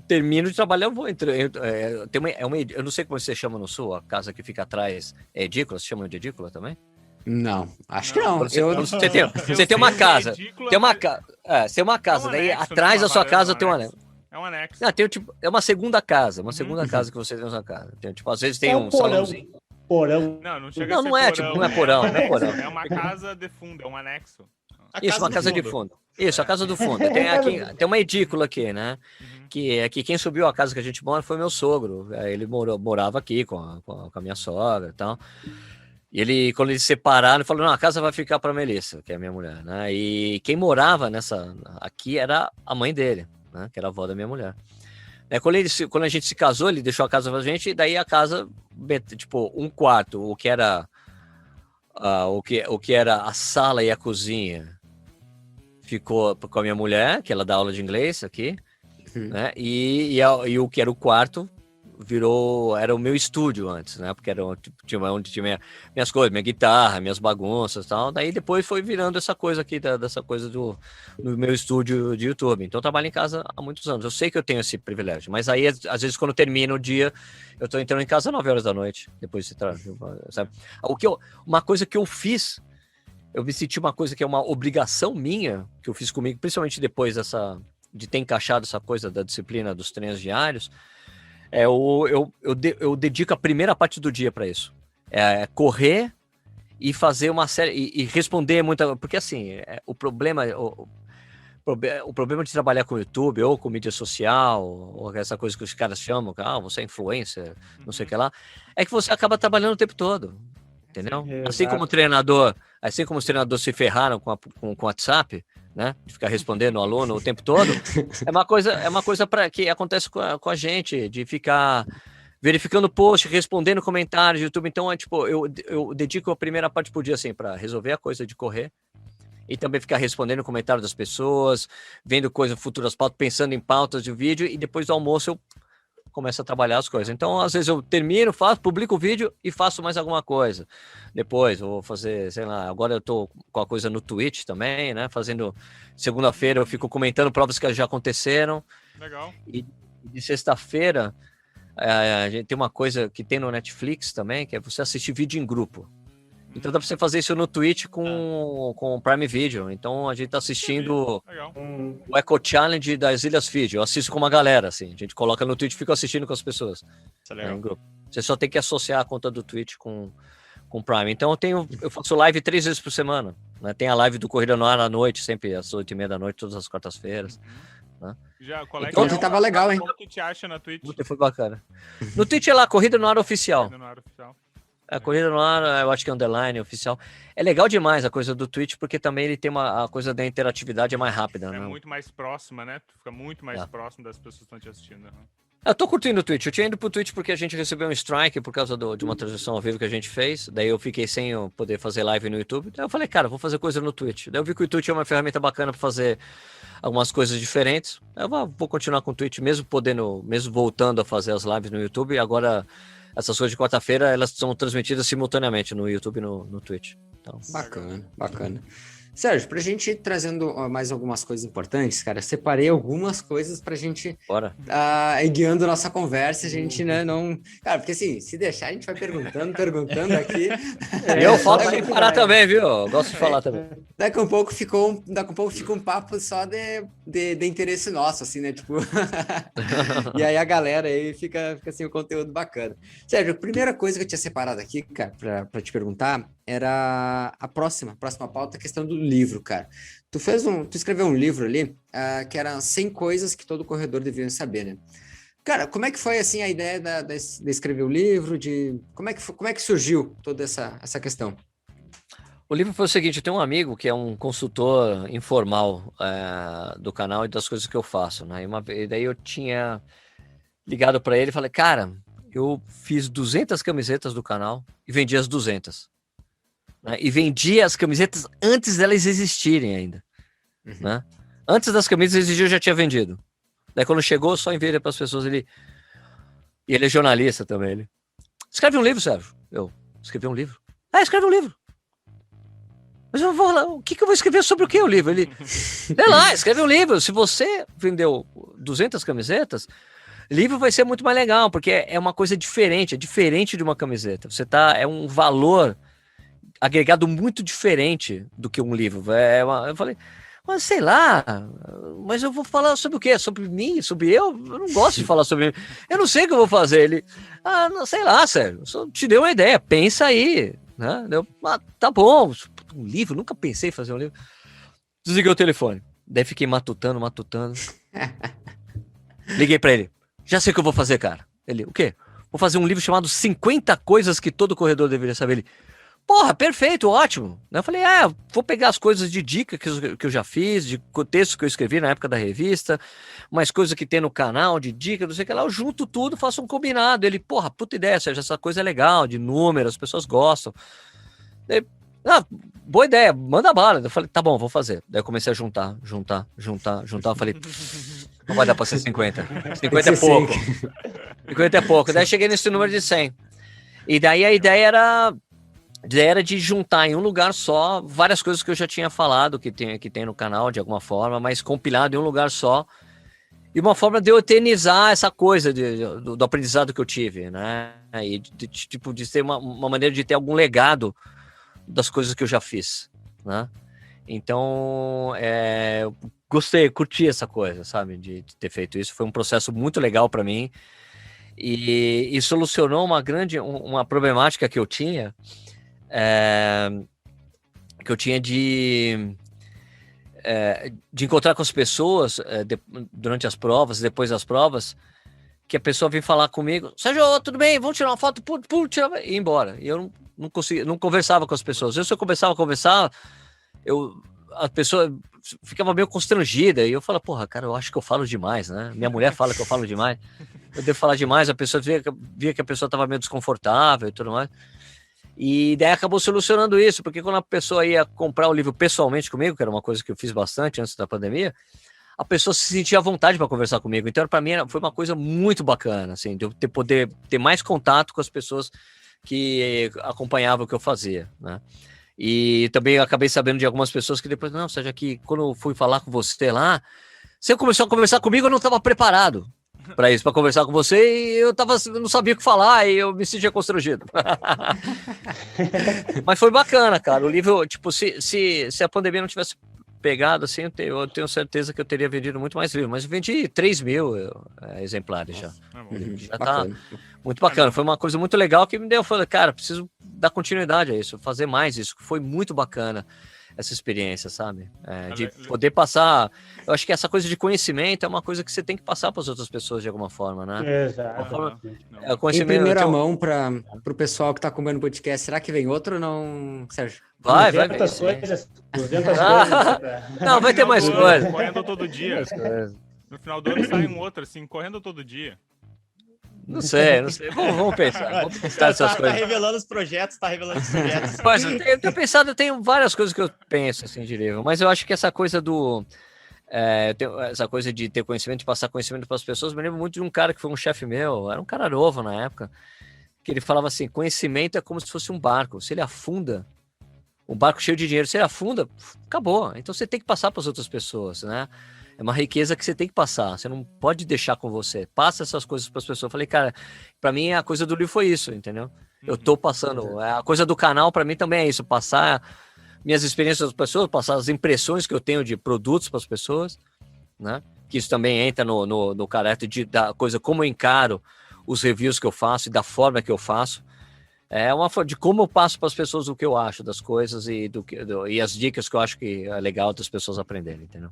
termino de trabalhar, eu vou eu não sei como você chama no sul, a casa que fica atrás, é edícula, você chama de edícula também? Não, acho que não. Você tem uma casa. Tem uma casa. Você tem uma casa. Daí atrás da sua casa tem um anexo. É um anexo. Não, tem, tipo, é uma segunda casa. Uma segunda casa que você tem na sua casa. Tem, tipo, às vezes tem um porão. salãozinho. Porão. Não chega Não, a ser não é, porão. tipo, não é porão, não é porão. É uma casa de fundo, é um anexo. Isso, uma casa de fundo. Isso, a casa do fundo. Tem uma edícula aqui, né? Que quem subiu a casa que a gente mora foi meu sogro. Ele morava aqui com a minha sogra e tal. E quando eles se separaram, ele falou: não, a casa vai ficar para Melissa, que é a minha mulher, né? E quem morava aqui era a mãe dele, né? Que era a avó da minha mulher. Quando a gente se casou, ele deixou a casa pra gente, e daí a casa, tipo, um quarto, o que era a sala e a cozinha, ficou com a minha mulher, que ela dá aula de inglês aqui, né? E o que era o quarto era o meu estúdio antes, né? Porque era onde tinha minhas coisas, minha guitarra, minhas bagunças e tal. Daí depois foi virando essa coisa aqui, dessa coisa do meu estúdio de YouTube. Então eu trabalho em casa há muitos anos. Eu sei que eu tenho esse privilégio, mas aí às vezes quando termina o dia, eu tô entrando em casa às 9 horas da noite, depois de sabe? Uma coisa que eu fiz, eu me senti uma coisa que é uma obrigação minha, que eu fiz comigo, principalmente depois de ter encaixado essa coisa da disciplina dos treinos diários. Eu dedico a primeira parte do dia para isso. É correr e fazer uma série e responder muita, porque assim, o problema de trabalhar com YouTube ou com mídia social, ou essa coisa que os caras chamam, você é influencer, não sei o que lá, é que você acaba trabalhando o tempo todo, entendeu? Assim como os treinadores se ferraram com o WhatsApp, né? De ficar respondendo o aluno o tempo todo, é uma coisa que acontece com a gente, de ficar verificando post, respondendo comentários do YouTube. Então, eu dedico a primeira parte por dia, assim, para resolver a coisa de correr e também ficar respondendo comentários das pessoas, vendo coisas, futuras pautas, pensando em pautas de vídeo, e depois do almoço eu começo a trabalhar as coisas. Então, às vezes eu termino, publico o vídeo e faço mais alguma coisa. Depois eu vou fazer, sei lá, agora eu tô com a coisa no Twitch também, né? Fazendo, segunda-feira eu fico comentando provas que já aconteceram. Legal. E de sexta-feira, a gente tem uma coisa que tem no Netflix também, que é você assistir vídeo em grupo. Então dá pra você fazer isso no Twitch com o Prime Video. Então a gente tá assistindo o Eco Challenge das Ilhas Fiji. Eu assisto com uma galera, assim. A gente coloca no Twitch e fica assistindo com as pessoas. Em grupo. Você só tem que associar a conta do Twitch com o Prime. Então eu faço live 3 vezes por semana. Né? Tem a live do Corrida no Ar à noite, sempre às 8h30 da noite, todas as quartas-feiras. Né? Ontem tava legal, hein? Como que te acha na Twitch? Foi bacana. No Twitch é lá, Corrida no Ar Oficial. Corrida no Ar Oficial. A Corrida no Ar, eu acho que é underline, oficial. É legal demais a coisa do Twitch, porque também ele tem a coisa da interatividade é mais rápida. É né? muito mais próxima, né? Tu fica muito mais próximo das pessoas que estão te assistindo. Eu tô curtindo o Twitch. Eu tinha ido pro Twitch porque a gente recebeu um strike por causa de uma transmissão ao vivo que a gente fez. Daí eu fiquei sem poder fazer live no YouTube. Daí eu falei, cara, vou fazer coisa no Twitch. Daí eu vi que o Twitch é uma ferramenta bacana para fazer algumas coisas diferentes. Eu vou continuar com o Twitch, mesmo voltando a fazer as lives no YouTube. E agora, essas coisas de quarta-feira, elas são transmitidas simultaneamente no YouTube e no Twitch. Então, bacana. Sérgio, pra gente ir trazendo mais algumas coisas importantes, cara, eu separei algumas coisas pra gente ir guiando nossa conversa, a gente, né, não... Cara, porque assim, se deixar, a gente vai perguntando aqui. Eu falo sem parar também, viu? Eu gosto de falar também. Daqui a pouco fica um papo só de interesse nosso, assim, né, tipo... E aí a galera aí fica assim, um conteúdo bacana. Sérgio, a primeira coisa que eu tinha separado aqui, cara, pra te perguntar, era a próxima pauta, a questão do livro, cara. Tu escreveu um livro ali, que era 100 coisas que todo corredor deveria saber, né? Cara, como é que foi, assim, a ideia de escrever o livro, como é que surgiu toda essa questão? O livro foi o seguinte, eu tenho um amigo que é um consultor informal do canal e das coisas que eu faço, né? E daí eu tinha ligado para ele e falei, cara, eu fiz 200 camisetas do canal e vendi as 200. Né? E vendia as camisetas antes delas existirem ainda. Né? Antes das camisas existirem, eu já tinha vendido. Daí quando chegou, só enviei para as pessoas. E ele é jornalista também. Ele escreve um livro, Sérgio. Eu escrevi um livro. Escreve um livro. Mas eu vou lá, o que eu vou escrever sobre o que o livro? Ele, sei lá, escreve um livro. Se você vendeu 200 camisetas, livro vai ser muito mais legal, porque é uma coisa diferente, é diferente de uma camiseta. É um valor agregado muito diferente do que um livro. Eu falei, mas sei lá, mas eu vou falar sobre o quê? Sobre mim? Sobre eu? Eu não gosto de falar sobre mim. Eu não sei o que eu vou fazer. Ele, não sei lá, Sérgio, só te dei uma ideia, pensa aí. Né? Tá bom, um livro, nunca pensei em fazer um livro. Desliguei o telefone. Daí fiquei matutando. Liguei pra ele. Já sei o que eu vou fazer, cara. Ele, o quê? Vou fazer um livro chamado 50 Coisas que Todo Corredor Deveria Saber. Ele, porra, perfeito, ótimo. Eu falei, vou pegar as coisas de dica que eu já fiz, de texto que eu escrevi na época da revista, mais coisas que tem no canal, de dica, não sei o que lá, eu junto tudo, faço um combinado. Ele, porra, puta ideia, Sérgio, essa coisa é legal, de números, as pessoas gostam. Daí, boa ideia, manda bala. Eu falei, tá bom, vou fazer. Daí eu comecei a juntar. Eu falei, não vai dar pra ser 50. 50 é pouco. 50 é pouco. Daí cheguei nesse número de 100. E daí a ideia era de juntar em um lugar só várias coisas que eu já tinha falado, que tem no canal de alguma forma, mas compilado em um lugar só. E uma forma de eu eternizar essa coisa do aprendizado que eu tive, né? E de ter uma maneira de ter algum legado das coisas que eu já fiz, né? Então, eu gostei, curti essa coisa, sabe? De ter feito isso. Foi um processo muito legal para mim e solucionou uma problemática que eu tinha, de encontrar com as pessoas durante as provas, depois das provas, que a pessoa vem falar comigo, Sérgio, tudo bem, vamos tirar uma foto, e ir embora. E eu não conseguia, não conversava com as pessoas. Se eu começava a conversar, a pessoa ficava meio constrangida, e eu falava, porra, cara, eu acho que eu falo demais, né? Minha mulher fala que eu falo demais, eu devo falar demais, a pessoa via que a pessoa estava meio desconfortável e tudo mais. E daí acabou solucionando isso, porque quando a pessoa ia comprar o livro pessoalmente comigo, que era uma coisa que eu fiz bastante antes da pandemia, a pessoa se sentia à vontade para conversar comigo. Então, para mim, foi uma coisa muito bacana, assim, de eu poder ter mais contato com as pessoas que acompanhavam o que eu fazia, né? E também acabei sabendo de algumas pessoas que depois, não, seja que quando eu fui falar com você lá, você começou a conversar comigo, eu não estava preparado para isso, para conversar com você, e eu não sabia o que falar, e eu me sentia constrangido. Mas foi bacana, cara. O livro, tipo, se a pandemia não tivesse pegado, assim, eu tenho certeza que eu teria vendido muito mais livros, mas eu vendi 3 mil exemplares já. Já tá muito bacana. Foi uma coisa muito legal que me deu, eu falei, cara, preciso dar continuidade a isso, fazer mais isso. Foi muito bacana essa experiência, sabe? De poder passar. Eu acho que essa coisa de conhecimento é uma coisa que você tem que passar para as outras pessoas de alguma forma, né? Exato. Em primeira mão, para o pessoal que está acompanhando o podcast, será que vem outro ou não, Sérgio? Vai. 200 coisas. Não, vai ter mais coisa. Correndo todo dia. No final do ano sai um outro, assim, correndo todo dia. Não sei. Vamos pensar. Vamos pensar nessas coisas. Tá revelando os projetos. Mas eu tenho pensado, eu tenho várias coisas que eu penso, assim, de livro, mas eu acho que essa coisa essa coisa de ter conhecimento, de passar conhecimento para as pessoas, me lembro muito de um cara que foi um chefe meu, era um cara novo na época, que ele falava assim, conhecimento é como se fosse um barco, se ele afunda, um barco cheio de dinheiro, se ele afunda, acabou, então você tem que passar para as outras pessoas, né? É uma riqueza que você tem que passar, você não pode deixar com você, passa essas coisas para as pessoas. Eu falei, cara, para mim a coisa do livro foi isso, entendeu? Eu tô passando, a coisa do canal para mim também é isso, passar minhas experiências das pessoas, passar as impressões que eu tenho de produtos para as pessoas, né? Que isso também entra no caráter da coisa como eu encaro os reviews que eu faço e da forma que eu faço. É uma forma de como eu passo para as pessoas o que eu acho das coisas e as dicas que eu acho que é legal das pessoas aprenderem, entendeu?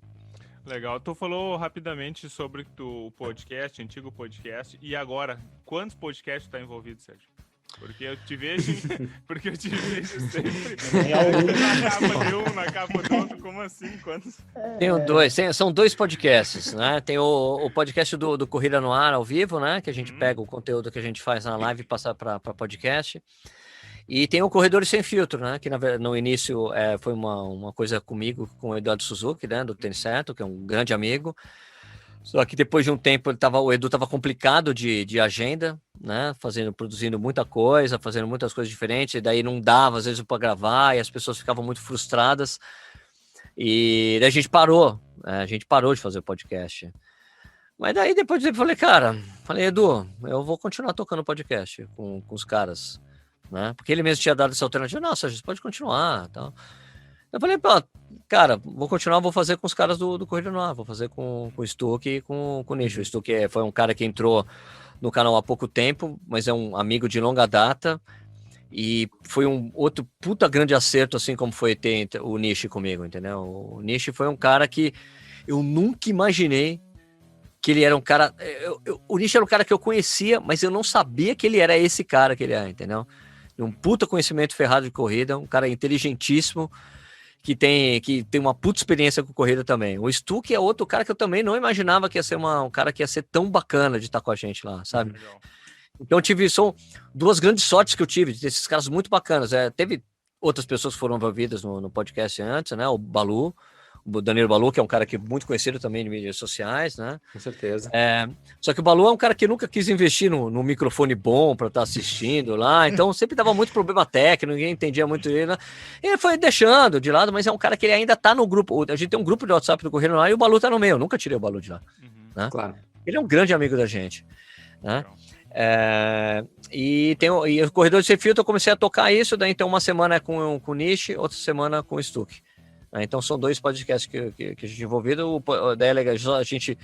Legal. Tu falou rapidamente sobre o podcast, antigo podcast, e agora, quantos podcasts está envolvido, Sérgio? Porque eu te vejo sempre na capa de um, na capa do outro, como assim? Quantos? Tenho dois, são 2 podcasts, né? Tem o podcast do Corrida no Ar ao vivo, né? Que a gente pega o conteúdo que a gente faz na live e passa para podcast. E tem o Corredores Sem Filtro, né? Que no início foi uma coisa comigo, com o Eduardo Suzuki, né? Do Tênis Certo, que é um grande amigo. Só que depois de um tempo o Edu estava complicado de agenda, né? Produzindo muita coisa, fazendo muitas coisas diferentes, e daí não dava às vezes para gravar, e as pessoas ficavam muito frustradas. E daí a gente parou de fazer o podcast. Mas daí depois eu falei, Edu, eu vou continuar tocando podcast com os caras. né? Porque ele mesmo tinha dado essa alternativa, nossa, a gente pode continuar, tal. Eu falei, pô, cara, vou continuar, vou fazer com os caras do Corrida no Ar, vou fazer com o Stuck e com o Nishi. O Stuck foi um cara que entrou no canal há pouco tempo, mas é um amigo de longa data, e foi um outro puta grande acerto, assim como foi ter o Nishi comigo, entendeu? O Nishi foi um cara que eu nunca imaginei que ele era um cara... o Nishi era um cara que eu conhecia, mas eu não sabia que ele era esse cara que ele é, entendeu? Um puta conhecimento ferrado de corrida, um cara inteligentíssimo, que tem uma puta experiência com corrida também. O Stuck é outro cara que eu também não imaginava que ia ser um cara que ia ser tão bacana de estar com a gente lá, sabe? Então são duas grandes sortes que eu tive, desses caras muito bacanas. Teve outras pessoas que foram envolvidas no podcast antes, né? O Balu, o Danilo Balu, que é um cara que é muito conhecido também de mídias sociais, né? Com certeza. Só que o Balu é um cara que nunca quis investir no microfone bom para estar assistindo lá, então sempre dava muito problema técnico, ninguém entendia muito ele, né? E ele foi deixando de lado, mas é um cara que ele ainda tá no grupo. A gente tem um grupo de WhatsApp do Correio lá e o Balu tá no meio, eu nunca tirei o Balu de lá. Né? Claro. Ele é um grande amigo da gente, né? E o Corredor Sem Filtro eu comecei a tocar isso, daí então uma semana é com o Nishi, outra semana com o Stuck. Então são 2 podcasts que a gente envolvido. A gente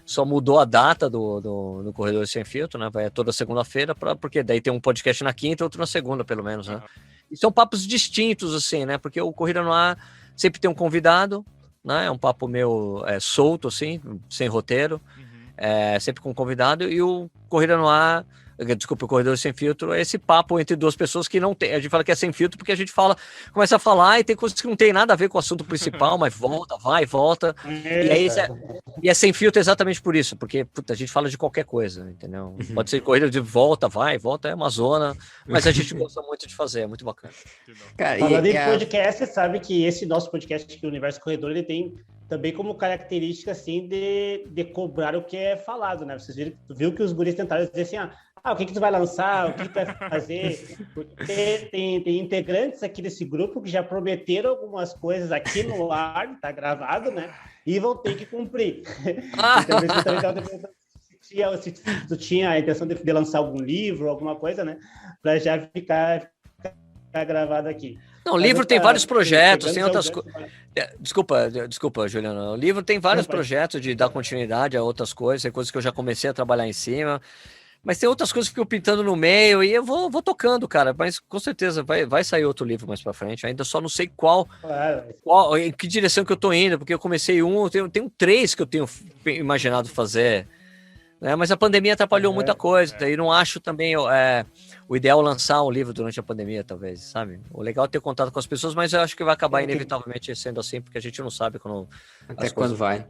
só mudou a data do Corredor Sem Filtro, né? Vai toda segunda-feira, porque daí tem um podcast na quinta e outro na segunda, pelo menos, né? E são papos distintos, assim, né? Porque o Corrida no Ar sempre tem um convidado, né? É um papo meio solto, assim, sem roteiro, sempre com um convidado, e o Corrida no Ar... Desculpa, o Corredor Sem Filtro é esse papo entre duas pessoas que não tem. A gente fala que é sem filtro porque a gente começa a falar e tem coisas que não tem nada a ver com o assunto principal, mas vai e volta. E é sem filtro exatamente por isso, porque a gente fala de qualquer coisa, entendeu? Pode ser corrida de volta, é uma zona, mas a gente gosta muito de fazer, é muito bacana. Cara, falando em podcast, você sabe que esse nosso podcast aqui, o Universo Corredor, ele tem também como característica, assim, de cobrar o que é falado, né? Vocês viram que os guris tentaram dizer assim, o que tu vai lançar, o que tu vai fazer? Porque tem integrantes aqui desse grupo que já prometeram algumas coisas aqui no ar, tá gravado, né? E vão ter que cumprir. Então, você também estava perguntando se tu tinha a intenção de lançar algum livro, alguma coisa, né? Para já ficar gravado aqui. Não, o livro tem vários projetos, tem outras coisas. Desculpa, Juliano. O livro tem vários projetos de dar continuidade a outras coisas, tem coisas que eu já comecei a trabalhar em cima. Mas tem outras coisas que ficam pintando no meio e eu vou tocando, cara. Mas com certeza vai sair outro livro mais pra frente. Ainda só não sei em que direção que eu tô indo, porque eu comecei eu tenho 3 que eu tenho imaginado fazer. Né? Mas a pandemia atrapalhou muita coisa. E não acho também o ideal lançar um livro durante a pandemia, talvez, sabe? O legal é ter contato com as pessoas, mas eu acho que vai acabar inevitavelmente sendo assim, porque a gente não sabe até quando vai.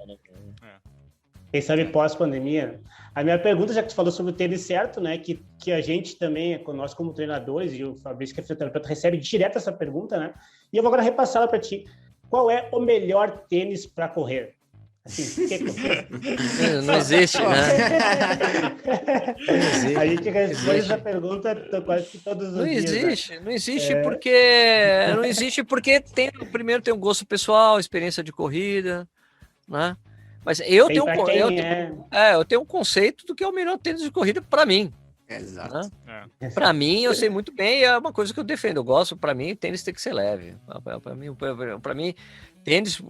Quem sabe pós-pandemia. A minha pergunta, já que tu falou sobre o tênis certo, né, que a gente também, nós como treinadores, e o Fabrício, que é fisioterapeuta, recebe direto essa pergunta, né? E eu vou agora repassá-la para ti. Qual é o melhor tênis para correr? Assim, não existe, né? A gente responde essa pergunta quase que todos os dias. Não existe porque primeiro tem um gosto pessoal, experiência de corrida, né? Mas eu tenho um conceito do que é o melhor tênis de corrida para mim. Exato. Né? Para mim, eu sei muito bem, é uma coisa que eu defendo. Eu gosto, para mim, tênis tem que ser leve. Para mim, tênis,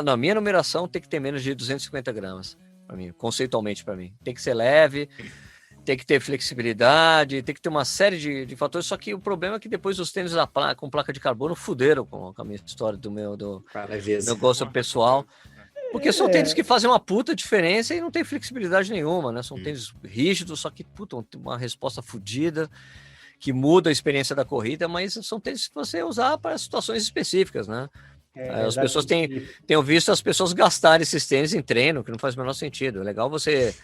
na minha numeração, tem que ter menos de 250 gramas. Para mim, conceitualmente, para mim. Tem que ser leve, tem que ter flexibilidade, tem que ter uma série de fatores. Só que o problema é que depois os tênis com placa de carbono fuderam com a minha história do meu gosto pessoal. Porque são tênis que fazem uma puta diferença e não tem flexibilidade nenhuma, né? São tênis rígidos, só que, uma resposta fodida, que muda a experiência da corrida, mas são tênis que você usar para situações específicas, né? As pessoas tenho visto as pessoas gastarem esses tênis em treino, que não faz o menor sentido. É legal você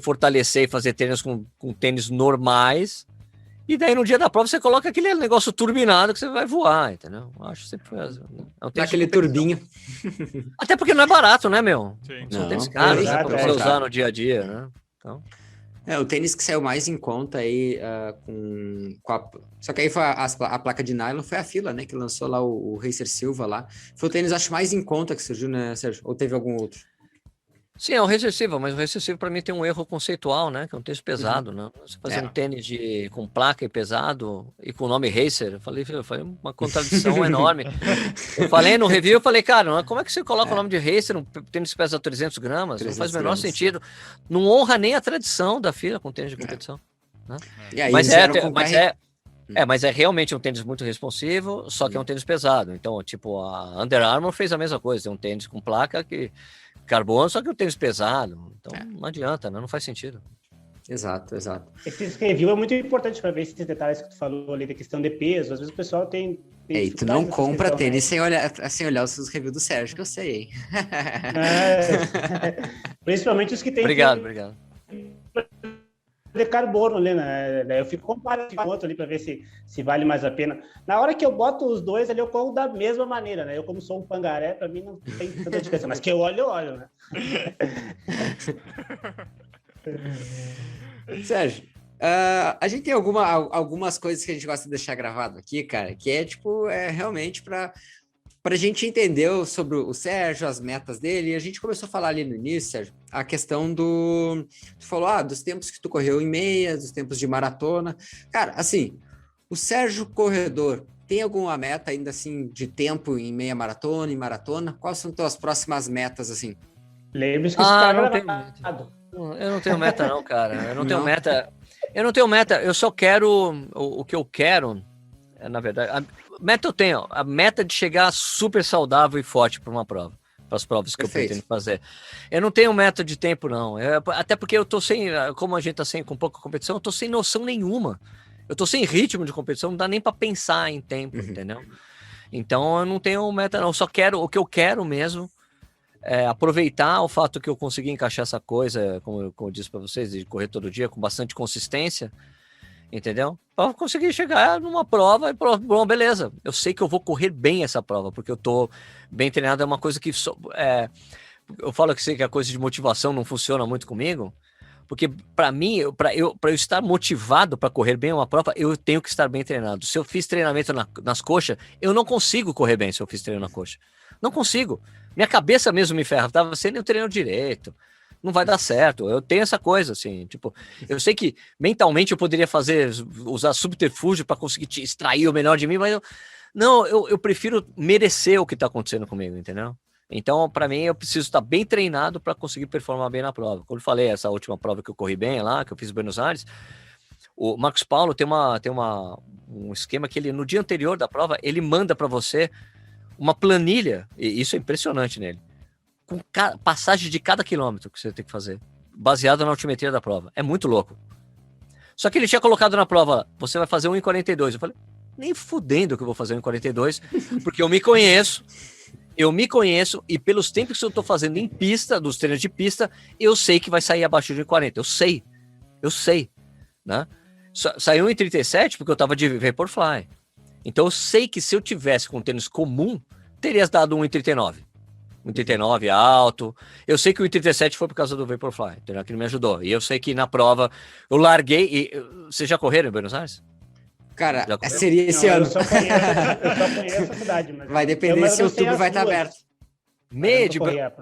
fortalecer e fazer tênis com tênis normais, e daí no dia da prova você coloca aquele negócio turbinado que você vai voar, entendeu? Eu acho que sempre foi aquele turbinho. Até porque não é barato, né, meu? Sim. São tênis caros, né, pra você usar no dia a dia, né? Então... o tênis que saiu mais em conta aí só que aí foi a placa de nylon foi a Fila, né? Que lançou lá o Racer Silva lá. Foi o tênis, acho, mais em conta que surgiu, né, Sérgio? Ou teve algum outro? Sim, é um recessivo, mas o recessivo para mim tem um erro conceitual, né? Que é um tênis pesado, né? Você fazer um tênis com placa e pesado e com o nome Racer, eu falei uma contradição enorme. Eu falei no review, eu falei, cara, como é que você coloca o nome de Racer num tênis que pesa 300 gramas? 300 não faz o menor gramas. sentido. Não honra nem a tradição da FIA com tênis de competição. Né? E aí Mas é realmente um tênis muito responsivo, só que é um tênis pesado. Então, tipo, a Under Armour fez a mesma coisa, tem um tênis com placa que carbono, só que um tênis pesado. Então, não adianta, né? Não faz sentido. Exato. Esse review é muito importante para ver esses detalhes que tu falou ali da questão de peso. Às vezes o pessoal tem Ei, tu não compra tênis sem olhar os reviews do Sérgio, que eu sei, hein? Principalmente os que tem... Obrigado. de carbono ali, né? Eu fico comparando com outro ali para ver se vale mais a pena. Na hora que eu boto os dois ali, eu como da mesma maneira, né? Eu, como sou um pangaré, para mim não tem tanta diferença, mas que eu olho, né? Sérgio, a gente tem algumas coisas que a gente gosta de deixar gravado aqui, cara, que é realmente para a gente entender sobre o Sérgio, as metas dele. E a gente começou a falar ali no início, Sérgio, a questão tu falou, dos tempos que tu correu em meia, dos tempos de maratona. Cara, assim, o Sérgio corredor tem alguma meta ainda, assim, de tempo em meia maratona, em maratona? Quais são tuas próximas metas, assim? Lembre-se que isso tá gravado. Eu não tenho meta não, cara. Eu não tenho meta. Eu só quero o que eu quero, na verdade... Meta eu tenho, a meta de chegar super saudável e forte para uma prova, para as provas que eu pretendo fazer. Eu não tenho meta de tempo, não. Até porque eu tô sem, como a gente tá com pouca competição, eu tô sem noção nenhuma. Eu tô sem ritmo de competição, não dá nem para pensar em tempo, entendeu? Então eu não tenho meta, não. Eu só quero, o que eu quero mesmo é aproveitar o fato que eu consegui encaixar essa coisa, como eu disse para vocês, de correr todo dia com bastante consistência. Entendeu? Para conseguir chegar numa prova e bom, beleza. Eu sei que eu vou correr bem essa prova, porque eu tô bem treinado. É uma coisa que eu falo que sei que a coisa de motivação não funciona muito comigo, porque para mim, para eu estar motivado para correr bem uma prova, eu tenho que estar bem treinado. Se eu fiz treinamento nas coxas, eu não consigo correr bem se eu fiz treino na coxa. Não consigo. Minha cabeça mesmo me ferra. Tava sendo eu treino direito. Não vai dar certo. Eu tenho essa coisa, assim, tipo, eu sei que mentalmente eu poderia usar subterfúgio para conseguir extrair o melhor de mim, mas eu prefiro merecer o que tá acontecendo comigo, entendeu? Então, para mim, eu preciso estar bem treinado para conseguir performar bem na prova. Como eu falei, essa última prova que eu corri bem lá, que eu fiz em Buenos Aires, o Marcos Paulo tem um esquema que ele, no dia anterior da prova, ele manda para você uma planilha, e isso é impressionante nele, com passagem de cada quilômetro que você tem que fazer, baseado na altimetria da prova. É muito louco. Só que ele tinha colocado na prova, você vai fazer 1:42. Eu falei, nem fudendo que eu vou fazer 1:42, porque eu me conheço, e pelos tempos que eu tô fazendo em pista, dos treinos de pista, eu sei que vai sair abaixo de 1:40. Eu sei, né? Saiu 1:37 porque eu tava de Vaporfly. Então eu sei que se eu tivesse com tênis comum, teria dado 1:39. 1:39 alto. Eu sei que o 1:37 foi por causa do Vaporfly, entendeu? Que ele me ajudou. E eu sei que na prova eu larguei. Vocês já correram em Buenos Aires? Cara, seria esse ano. Eu só conheço a cidade. Mas vai depender se o outubro vai estar aberto.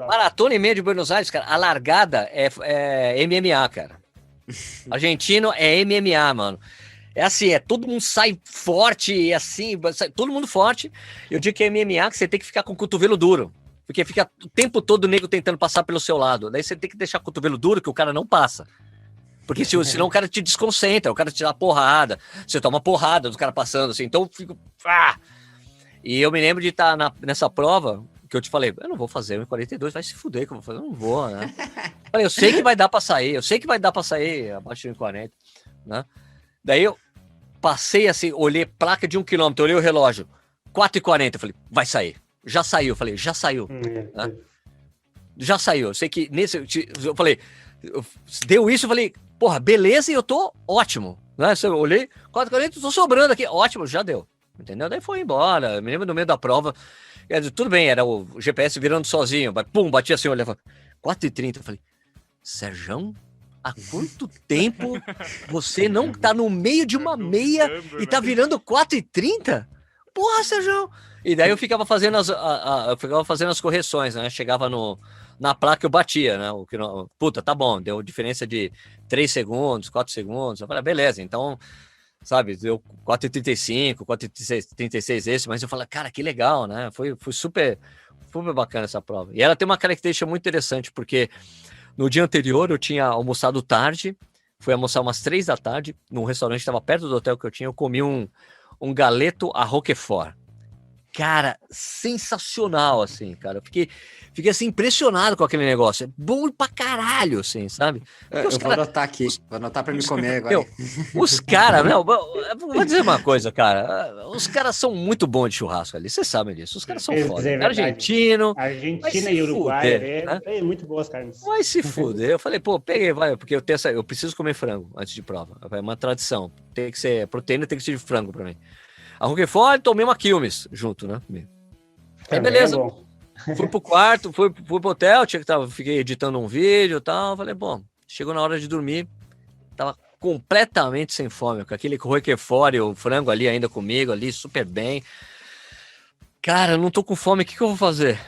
Maratona e meia de Buenos Aires, cara. A largada é MMA, cara. Argentino é MMA, mano. É assim, todo mundo sai forte, assim, todo mundo forte. Eu digo que é MMA, que você tem que ficar com o cotovelo duro. Porque fica o tempo todo o nego tentando passar pelo seu lado. Daí você tem que deixar o cotovelo duro que o cara não passa. Porque senão o cara te desconcentra, o cara te dá porrada. Você toma porrada do cara passando, assim. Então eu fico... E eu me lembro de estar nessa prova, que eu te falei, eu não vou fazer 1:42, vai se fuder que eu vou fazer. Eu não vou, né? Eu sei que vai dar pra sair, abaixo de 1:40, né? Daí eu passei assim, olhei placa de 1 km, olhei o relógio, 4:40, eu falei, vai sair. Já saiu, eu falei, já saiu. Né? Já saiu. Eu sei que eu falei, deu isso, eu falei, porra, beleza, e eu tô ótimo. Né? Eu olhei, 4:40, tô sobrando aqui, ótimo, já deu. Entendeu? Daí foi embora. Eu me lembro no meio da prova, tudo bem, era o GPS virando sozinho, pum, bati assim, olhava, 4:30, eu falei, Sérgio, há quanto tempo você não tá no meio de uma meia e tá virando 4:30? porra, Sérgio! E daí eu ficava fazendo as correções, né? Chegava na placa eu batia, né? Puta, tá bom, deu diferença de 3 segundos, 4 segundos. Eu falei, beleza, então, sabe, deu 4,35, 4,36 esse, mas eu falei, cara, que legal, né? Foi super bacana essa prova. E ela tem uma característica muito interessante, porque no dia anterior eu tinha almoçado tarde, fui almoçar umas 3 da tarde, num restaurante que estava perto do hotel que eu tinha, eu comi um galeto à Roquefort. Cara, sensacional, assim, cara. Eu fiquei assim, impressionado com aquele negócio. É bom pra caralho, assim, sabe? Eu vou anotar aqui, vou anotar pra me comer agora. Meu, os caras, vou dizer uma coisa, cara. Os caras são muito bons de churrasco ali, vocês sabem disso. Os caras são foda. Argentina e Uruguai, é muito boas carnes. Vai se fuder. Eu falei, pô, peguei, vai, porque eu preciso comer frango antes de prova. É uma tradição. Tem que ser proteína, tem que ser de frango pra mim. A Roquefort, tomei uma Quilmes junto, né? Aí, beleza. Fui pro quarto, fui pro hotel, fiquei editando um vídeo e tal. Falei, bom, chegou na hora de dormir, tava completamente sem fome, com aquele Roquefort e o frango ali ainda comigo, ali, super bem. Cara, eu não tô com fome, o que eu vou fazer?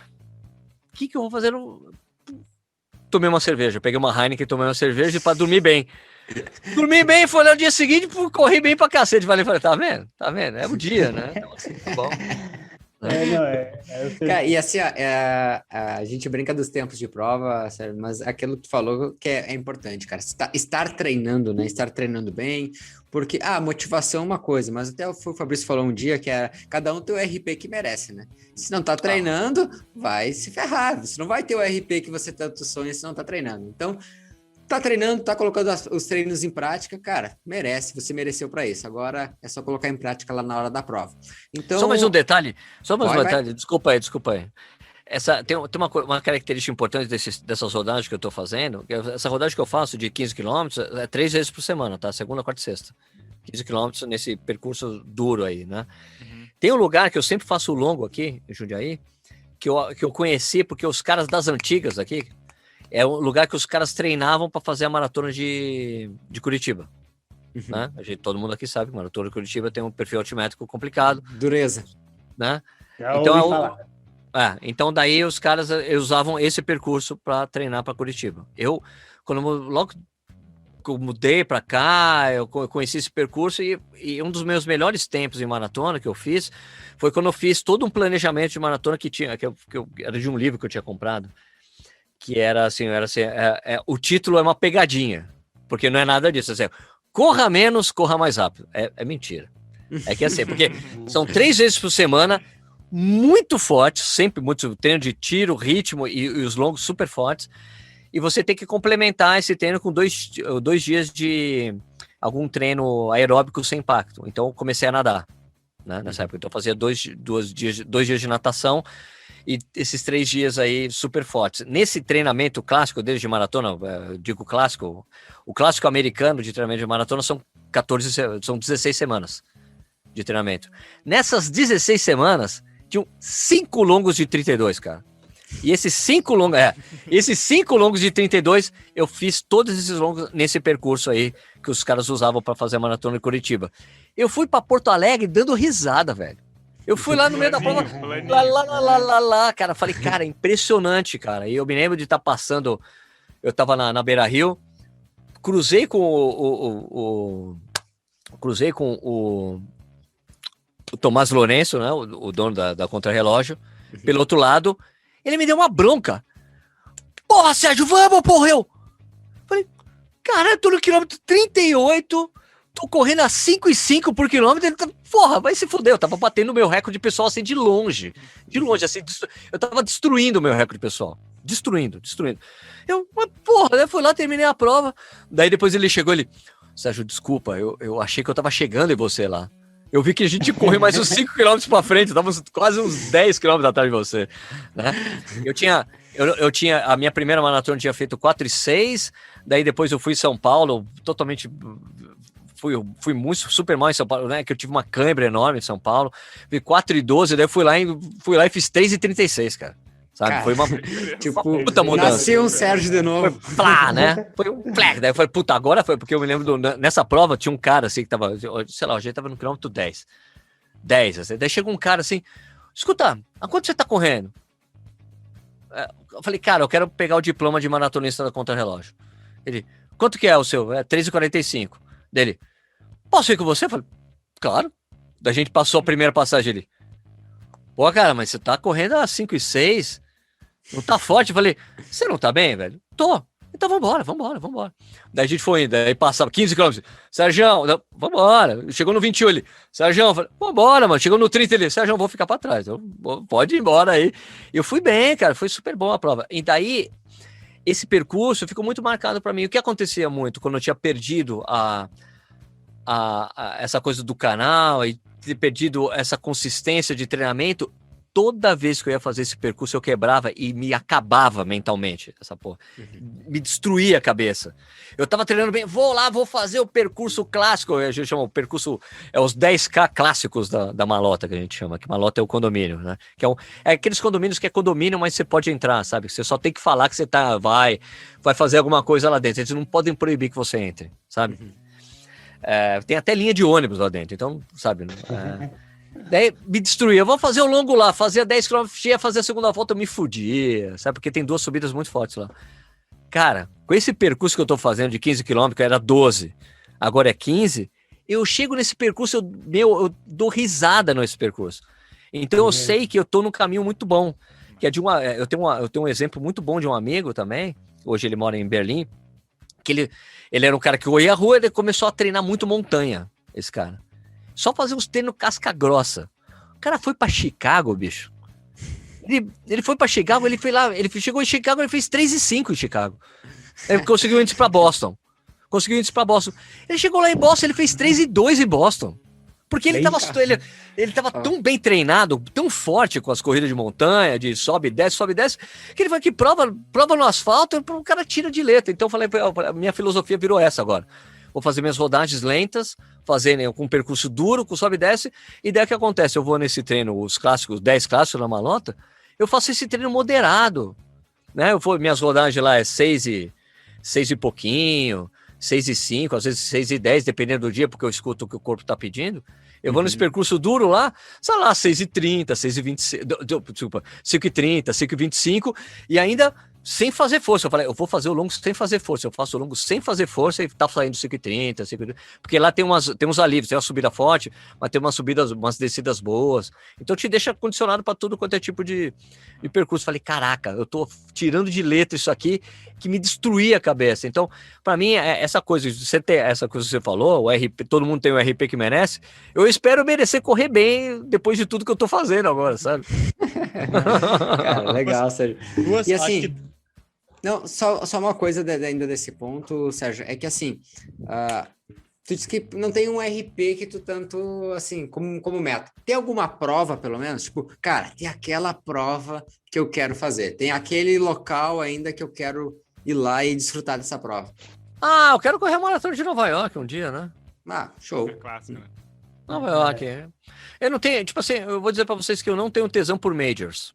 Tomei uma cerveja, peguei uma Heineken, tomei uma cerveja pra dormir bem. Dormi bem, foi no dia seguinte, corri bem pra cacete. Falei, tá vendo? É o dia, né? Então, assim, tá bom. Cara, e assim, a gente brinca dos tempos de prova, sério, mas aquilo que tu falou que é importante, cara. Estar treinando, né? Estar treinando bem, porque motivação é uma coisa, mas até o Fabrício falou um dia que cada um tem o RP que merece, né? Se não tá treinando, vai se ferrar. Você não vai ter o RP que você tanto sonha se não tá treinando. Então, tá treinando, tá colocando os treinos em prática, cara, você mereceu para isso. Agora é só colocar em prática lá na hora da prova. Então, só mais um detalhe, desculpa aí. Tem uma característica importante dessas rodagens que eu tô fazendo, essa rodagem que eu faço de 15 km é 3 vezes por semana, tá? Segunda, quarta e sexta. 15 km nesse percurso duro aí, né? Uhum. Tem um lugar que eu sempre faço longo aqui, em Jundiaí, que eu conheci porque os caras das antigas aqui, é um lugar que os caras treinavam para fazer a maratona de Curitiba. Uhum. Né? Todo mundo aqui sabe que a maratona de Curitiba tem um perfil altimétrico complicado. Dureza. Né? Então, então daí os caras usavam esse percurso para treinar para Curitiba. Logo que eu mudei para cá, eu conheci esse percurso e um dos meus melhores tempos em maratona que eu fiz foi quando eu fiz todo um planejamento de maratona que era de um livro que eu tinha comprado. Que era assim, o título é uma pegadinha, porque não é nada disso, assim, corra menos, corra mais rápido, é mentira, é que assim, porque são 3 vezes por semana, muito fortes, sempre muito treino de tiro, ritmo e os longos super fortes, e você tem que complementar esse treino com 2 dias de algum treino aeróbico sem impacto, então eu comecei a nadar, né, nessa época, então eu fazia 2 dias de natação, e esses 3 dias aí super fortes. Nesse treinamento clássico deles de maratona, digo clássico, o clássico americano de treinamento de maratona são 16 semanas de treinamento. Nessas 16 semanas, tinham 5 longos de 32, cara. E esses 5 longos de 32, eu fiz todos esses longos nesse percurso aí que os caras usavam para fazer a maratona de Curitiba. Eu fui para Porto Alegre dando risada, velho. Eu fui lá no meio da prova, lá, cara, falei, cara, impressionante, cara, e eu me lembro de estar passando, eu tava na Beira Rio, cruzei com o Tomás Lourenço, né, o dono da Contrarrelógio, pelo outro lado, ele me deu uma bronca, porra, Sérgio, vamos, porra, eu falei, cara, eu tô no quilômetro 38, tô correndo a 5,5 por quilômetro, ele tá, porra, vai se fuder, eu tava batendo o meu recorde pessoal assim de longe, assim, eu tava destruindo o meu recorde pessoal, destruindo. Mas porra, eu fui lá, terminei a prova, daí depois ele chegou, Sérgio, desculpa, eu achei que eu tava chegando em você lá, eu vi que a gente correu mais uns 5 km pra frente, tava quase uns 10 km atrás de você, né, eu tinha, a minha primeira maratona tinha feito 4,6, daí depois eu fui em São Paulo, totalmente... Fui muito super mal em São Paulo, né? Que eu tive uma cãibra enorme em São Paulo. Fui 4,12, daí fui lá e fiz 3,36, cara. Sabe? Cara, foi uma puta mudança. Nasceu um Sérgio de novo. Foi plá, né? Foi um plá. Daí eu falei, puta, agora foi, porque eu me lembro nessa prova tinha um cara assim que tava, sei lá, a gente tava no quilômetro 10. 10. Assim. Daí chega um cara assim, escuta, a quanto você tá correndo? Eu falei, cara, eu quero pegar o diploma de maratonista da Contrarrelógio. Ele, quanto que é o seu? É 3h45. Dele, posso ir com você? Eu falei, claro. Da gente passou a primeira passagem ali. Pô, cara, mas você tá correndo a 5h06, não tá forte. Eu falei, você não tá bem, velho? Tô. Então vambora. Daí a gente foi indo, aí passava 15 km. Sérgio, vambora. Chegou no 21 ali. Sérgio, eu falei, vambora, mano. Chegou no 30 ali. Sérgio, vou ficar pra trás. Pode ir embora aí. Eu fui bem, cara. Foi super bom a prova. E daí, esse percurso ficou muito marcado pra mim. O que acontecia muito quando eu tinha perdido essa coisa do canal e ter perdido essa consistência de treinamento, toda vez que eu ia fazer esse percurso eu quebrava e me acabava mentalmente, essa porra. Me destruía a cabeça. Eu tava treinando bem, vou fazer o percurso clássico, a gente chama o percurso, os 10K clássicos da Malota, que a gente chama, que Malota é o condomínio, né? Que é aqueles condomínios que é condomínio, mas você pode entrar, sabe? Você só tem que falar que você vai fazer alguma coisa lá dentro, eles não podem proibir que você entre, sabe? Tem até linha de ônibus lá dentro, então, sabe? Daí me destruía, vou fazer o longo lá, fazia 10 km, ia fazer a segunda volta, eu me fudia, sabe? Porque tem 2 subidas muito fortes lá. Cara, com esse percurso que eu tô fazendo de 15 km, que era 12, agora é 15, eu chego nesse percurso, eu dou risada nesse percurso. Então eu sei que eu tô num caminho muito bom, que é eu tenho um exemplo muito bom de um amigo também, hoje ele mora em Berlim, que ele era um cara que eu ia à rua, ele começou a treinar muito montanha, esse cara. Só fazer uns treinos casca grossa. O cara foi pra Chicago, bicho. Ele foi pra Chicago, ele foi lá, ele chegou em Chicago, ele fez 3h05 em Chicago. Ele conseguiu índice pra Boston. Ele chegou lá em Boston, ele fez 3h02 em Boston. Porque ele tava tão bem treinado, tão forte com as corridas de montanha, de sobe e desce, que ele foi que prova no asfalto, o cara tira de letra. Então eu falei, a minha filosofia virou essa agora. Vou fazer minhas rodagens lentas, fazer com um percurso duro, com sobe e desce, e daí o que acontece? Eu vou nesse treino, os clássicos, 10 clássicos na Malota, eu faço esse treino moderado, né? Minhas rodagens lá é 6 e pouquinho, 6h05, às vezes 6h10, dependendo do dia, porque eu escuto o que o corpo tá pedindo. Eu vou nesse percurso duro lá, sei lá, 6h30, 6h26, desculpa, 5h30, 5h25, e ainda sem fazer força. Eu falei, eu vou fazer o longo sem fazer força. Eu faço o longo sem fazer força e tá saindo 5h30, 5h30, porque lá tem uns alívios, tem uma subida forte, mas tem umas descidas boas. Então te deixa condicionado para tudo quanto é tipo de percurso. Falei, caraca, eu tô tirando de letra isso aqui que me destruía a cabeça. Então, para mim, essa coisa, você ter essa coisa que você falou, o RP, todo mundo tem o RP que merece. Eu espero merecer correr bem depois de tudo que eu tô fazendo agora, sabe? Cara, legal, Sérgio. E assim, não, só uma coisa ainda desse ponto, Sérgio, é que assim, tu disse que não tem um RP que tu tanto, assim, como meta. Tem alguma prova, pelo menos? Tipo, cara, tem aquela prova que eu quero fazer. Tem aquele local ainda que eu quero ir lá e desfrutar dessa prova. Eu quero correr a maratona de Nova York um dia, né? Show. É clássico, né? Nova York. Eu não tenho, tipo assim, eu vou dizer pra vocês que eu não tenho tesão por majors.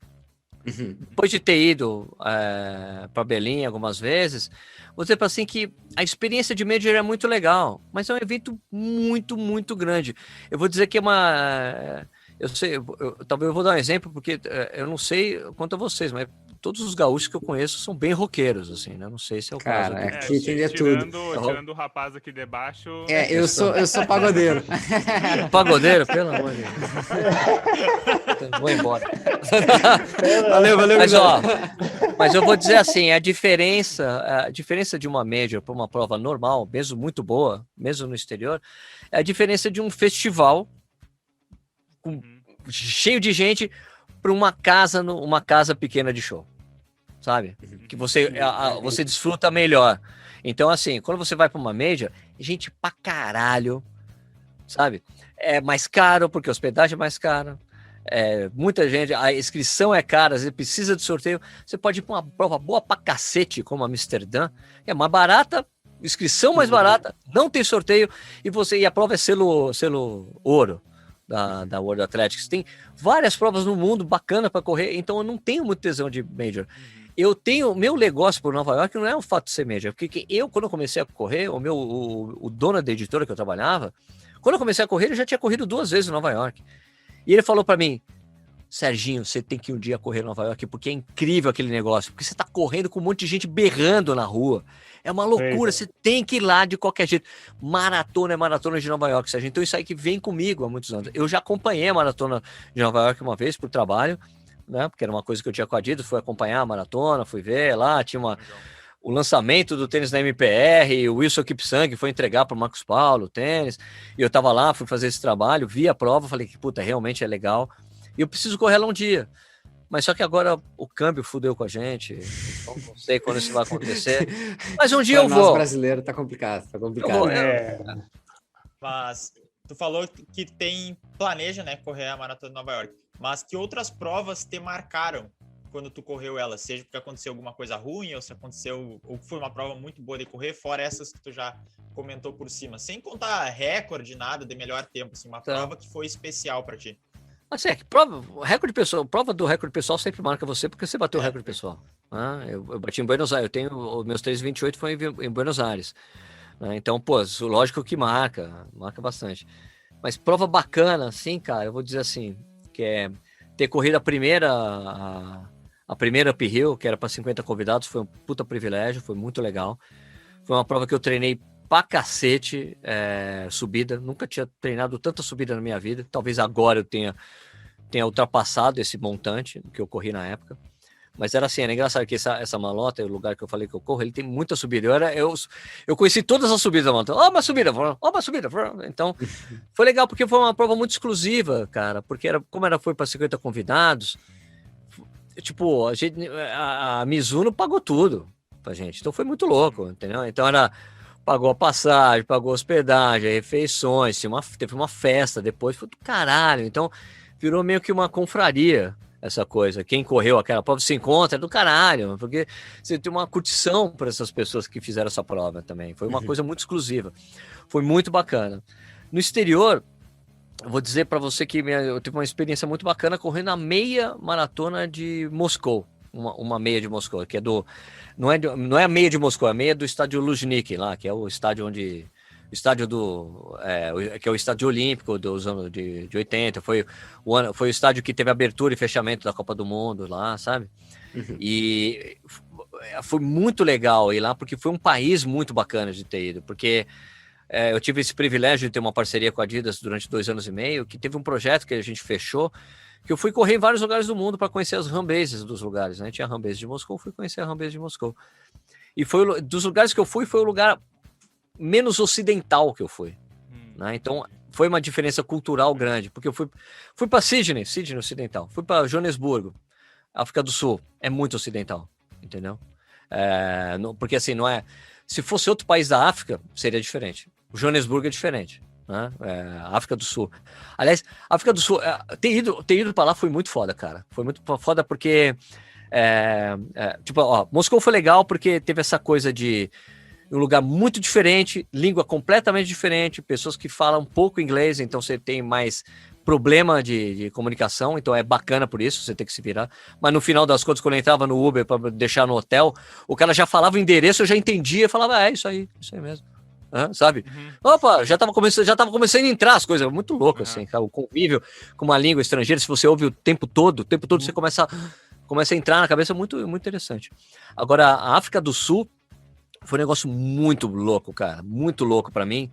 Depois de ter ido para Berlim algumas vezes, vou dizer para assim que a experiência de Major é muito legal, mas é um evento muito, muito grande. Eu vou dizer que é uma... talvez eu vou dar um exemplo, porque eu não sei quanto a vocês, mas todos os gaúchos que eu conheço são bem roqueiros, assim, né? Não sei se é o caso. Cara, aqui tem de tudo. Tirando o rapaz aqui debaixo... Eu sou pagodeiro. Pagodeiro? Pelo amor de Deus. Vou embora. Valeu. Mas eu vou dizer assim, a diferença de uma major para uma prova normal, mesmo muito boa, mesmo no exterior, é a diferença de um festival cheio de gente para uma casa pequena de show, sabe? Que você desfruta melhor. Então, assim, quando você vai para uma major, gente pra caralho, sabe? É mais caro, porque a hospedagem é mais cara. Muita gente, a inscrição é cara, às vezes precisa de sorteio. Você pode ir para uma prova boa pra cacete, como a Amsterdã, que é mais barata, inscrição mais barata, não tem sorteio, e a prova é selo ouro da World Athletics. Tem várias provas no mundo bacana para correr, então eu não tenho muito tesão de major. Eu tenho, meu negócio por Nova York não é o fato de ser major, porque quando eu comecei a correr, o dono da editora que eu trabalhava, quando eu comecei a correr, eu já tinha corrido 2 vezes em Nova York. E ele falou para mim, Serginho, você tem que ir um dia correr em Nova York, porque é incrível aquele negócio, porque você tá correndo com um monte de gente berrando na rua. É uma loucura, você tem que ir lá de qualquer jeito. Maratona é maratona de Nova York, Serginho. Então isso aí que vem comigo há muitos anos. Eu já acompanhei a maratona de Nova York uma vez por trabalho, né? Porque era uma coisa que eu tinha com a Adidas, fui acompanhar a maratona, fui ver lá, tinha o lançamento do tênis da MPR, o Wilson Kipsang foi entregar para o Marcos Paulo o tênis, e eu tava lá, fui fazer esse trabalho, vi a prova, falei que puta, realmente é legal, e eu preciso correr lá um dia. Mas só que agora o câmbio fudeu com a gente, então não sei quando isso vai acontecer, mas um dia eu vou. Nós brasileiros tá complicado, tá complicado. Mas tu falou que planeja, né, correr a Maratona de Nova York, mas que outras provas te marcaram quando tu correu ela, seja porque aconteceu alguma coisa ruim, ou se aconteceu, ou foi uma prova muito boa de correr, fora essas que tu já comentou por cima, sem contar recorde, nada de melhor tempo, assim, uma prova que foi especial para ti. Assim, prova do recorde pessoal sempre marca você, porque você bateu o recorde pessoal. Eu bati em Buenos Aires, os meus 3,28 foi em Buenos Aires. Então, pô, lógico que marca bastante. Mas prova bacana, assim, cara, eu vou dizer assim, que é ter corrido a primeira uphill, que era para 50 convidados, foi um puta privilégio, foi muito legal. Foi uma prova que eu treinei pra cacete, subida, nunca tinha treinado tanta subida na minha vida, talvez agora eu tenha ultrapassado esse montante que eu corri na época, mas era assim, era engraçado que essa malota, o lugar que eu falei que eu corro, ele tem muita subida, eu conheci todas as subidas da malota, uma subida, então foi legal, porque foi uma prova muito exclusiva, cara, porque como foi para 50 convidados, tipo, a Mizuno pagou tudo pra gente, então foi muito louco, entendeu? Então pagou a passagem, pagou a hospedagem, refeições, teve uma festa depois, foi do caralho, então virou meio que uma confraria essa coisa, quem correu aquela prova se encontra, é do caralho, porque você tem uma curtição para essas pessoas que fizeram essa prova também, foi uma coisa muito exclusiva, foi muito bacana. No exterior, eu vou dizer para você que eu tive uma experiência muito bacana correndo a meia maratona de Moscou, uma meia de Moscou, que é não é a meia de Moscou, é a meia do estádio Luzhniki lá, que é o estádio que é o estádio olímpico dos anos de 80, foi o estádio que teve abertura e fechamento da Copa do Mundo lá, sabe? E foi muito legal ir lá, porque foi um país muito bacana de ter ido, porque eu tive esse privilégio de ter uma parceria com a Adidas durante 2 anos e meio, que teve um projeto que a gente fechou, que eu fui correr em vários lugares do mundo para conhecer as rambases dos lugares, né? Tinha a rambase de Moscou, fui conhecer a rambase de Moscou. E dos lugares que eu fui, foi o lugar menos ocidental que eu fui, né? Então foi uma diferença cultural grande, porque eu fui para Sydney ocidental, fui para Joanesburgo, África do Sul, é muito ocidental, entendeu? Porque assim, não é, se fosse outro país da África, seria diferente. O Joanesburgo é diferente, né? África do Sul. Aliás, África do Sul, ter ido para lá foi muito foda, cara. Foi muito foda porque Moscou foi legal porque teve essa coisa de um lugar muito diferente, língua completamente diferente, pessoas que falam pouco inglês, então você tem mais problema de comunicação, então é bacana por isso, você tem que se virar. Mas no final das contas, quando eu entrava no Uber para deixar no hotel, o cara já falava o endereço, eu já entendia, falava, isso aí mesmo. Sabe? Opa, já tava começando a entrar as coisas, muito louco, assim, cara, o convívio com uma língua estrangeira, se você ouve o tempo todo você começa a entrar na cabeça, muito, muito interessante. Agora, a África do Sul foi um negócio muito louco, cara, muito louco pra mim,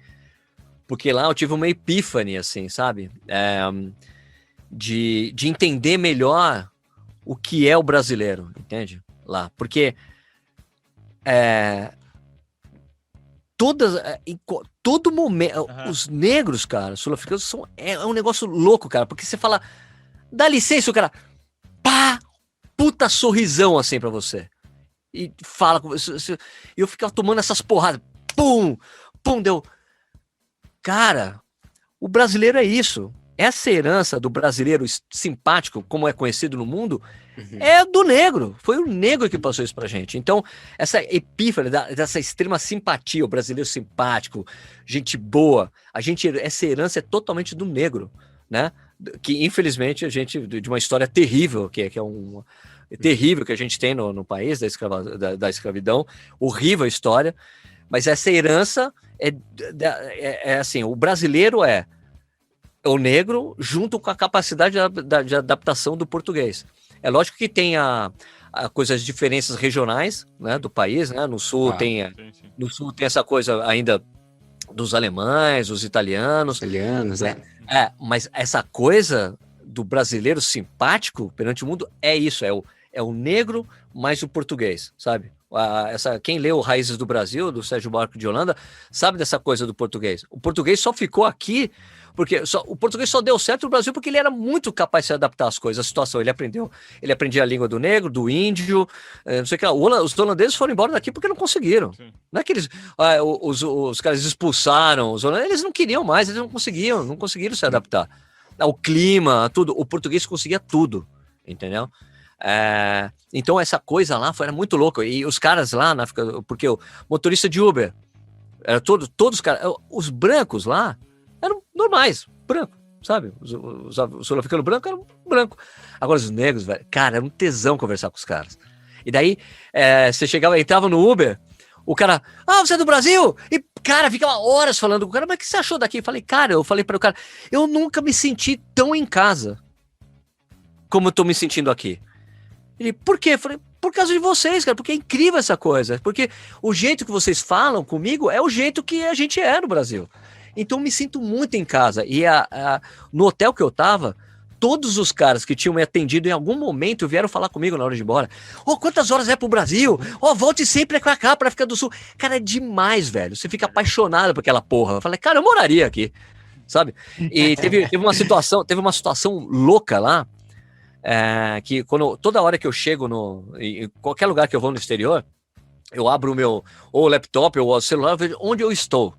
porque lá eu tive uma epífane, assim, sabe? De entender melhor o que é o brasileiro, entende? Lá, porque todo momento, os negros, cara, sul-africanos é um negócio louco, cara, porque você fala, dá licença, o cara, pá, puta sorrisão assim pra você, e fala com você, e eu ficava tomando essas porradas, pum, deu, cara, o brasileiro é isso, essa herança do brasileiro simpático, como é conhecido no mundo, é do negro. Foi o negro que passou isso pra gente. Então, essa epífane, dessa extrema simpatia, o brasileiro simpático, gente boa, essa herança é totalmente do negro, né? Que, infelizmente, a gente, de uma história terrível, que é terrível que a gente tem no país da escravidão, horrível a história, mas essa herança é assim, o brasileiro o negro junto com a capacidade de adaptação do português. É lógico que tem a coisas, diferenças regionais, né, do país, né? No sul no sul tem essa coisa ainda dos alemães, dos italianos. Mas essa coisa do brasileiro simpático perante o mundo é isso, é o negro mais o português, sabe? Quem leu Raízes do Brasil, do Sérgio Buarque de Holanda, sabe dessa coisa do português. O português só ficou aqui porque o português só deu certo no Brasil porque ele era muito capaz de se adaptar às coisas, à situação. Ele aprendia a língua do negro, do índio, não sei o que lá. Os holandeses foram embora daqui porque não conseguiram. Sim. Não é que os caras expulsaram os holandeses, eles não queriam mais, eles não conseguiram se adaptar. O clima, tudo. O português conseguia tudo, entendeu? Então essa coisa lá era muito louca. E os caras lá na África, porque o motorista de Uber, era todos os caras, os brancos lá eram normais, branco, sabe? Os sul-africanos brancos eram branco. Agora os negros, velho, cara, era um tesão conversar com os caras. E daí você entrava no Uber, o cara, você é do Brasil? E, cara, ficava horas falando com o cara, mas o que você achou daqui? Eu falei para o cara, eu nunca me senti tão em casa como eu tô me sentindo aqui. Ele, por quê? Eu falei, por causa de vocês, cara, porque é incrível essa coisa. Porque o jeito que vocês falam comigo é o jeito que a gente é no Brasil. Então eu me sinto muito em casa. E no hotel que eu tava, todos os caras que tinham me atendido em algum momento vieram falar comigo na hora de ir embora. Quantas horas é pro Brasil? Volte sempre pra cá, pra África do Sul. Cara, é demais, velho. Você fica apaixonado por aquela porra. Eu falei, cara, eu moraria aqui, sabe? E teve uma situação louca lá, que toda hora que eu chego em qualquer lugar que eu vou no exterior, eu abro o laptop ou o celular, vejo onde eu estou,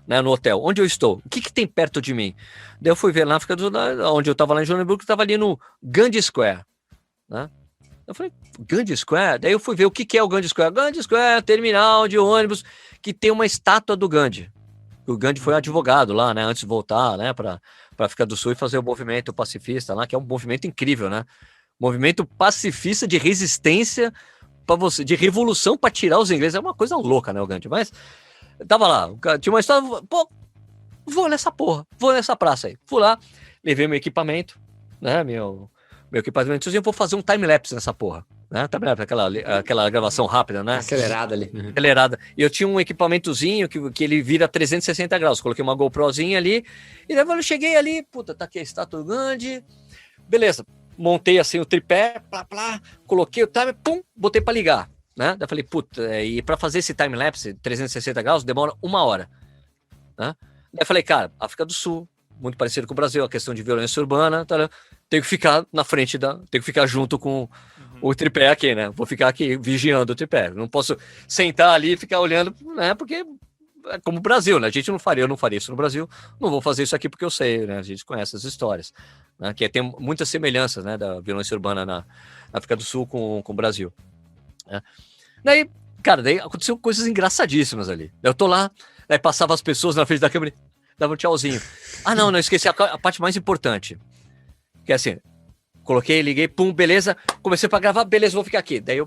né, no hotel, onde eu estou, o que tem perto de mim. Daí eu fui ver na África do Sul, onde eu estava lá em Joanesburgo, estava ali no Gandhi Square, né? Eu falei, Gandhi Square? Daí eu fui ver o que é o Gandhi Square. Gandhi Square, terminal de ônibus, que tem uma estátua do Gandhi. O Gandhi foi advogado lá, né, antes de voltar, né, para África do Sul e fazer o movimento pacifista lá, que é um movimento incrível, né? Movimento pacifista de resistência de revolução para tirar os ingleses. É uma coisa louca, né, o Gandhi? Mas tava lá, tinha uma história, vou nessa praça aí. Fui lá, levei meu equipamento, né, meu equipamento, eu vou fazer um time-lapse nessa porra. Né? Aquela gravação rápida, né? Acelerada ali. Acelerada. E eu tinha um equipamentozinho que ele vira 360 graus. Coloquei uma GoProzinha ali. E daí eu cheguei ali, tá aqui a estátua do Gandhi. Beleza. Montei assim o tripé, coloquei o timer, botei pra ligar. Né? Daí eu falei, e pra fazer esse time-lapse 360 graus demora 1 hora. Né? Daí eu falei, cara, África do Sul, muito parecido com o Brasil, a questão de violência urbana, tenho que ficar na frente tenho que ficar junto com o tripé aqui, né? Vou ficar aqui vigiando o tripé. Não posso sentar ali e ficar olhando, né? Porque é como o Brasil, né? Eu não faria isso no Brasil, não vou fazer isso aqui porque eu sei, né? A gente conhece as histórias, né? Que tem muitas semelhanças, né? Da violência urbana na África do Sul com o Brasil. Né? Daí, cara, aconteceu coisas engraçadíssimas ali. Eu tô lá, daí passava as pessoas na frente da câmera, dava um tchauzinho. Não, esqueci a parte mais importante. Que é assim, coloquei, liguei, beleza, comecei pra gravar, beleza, vou ficar aqui. Daí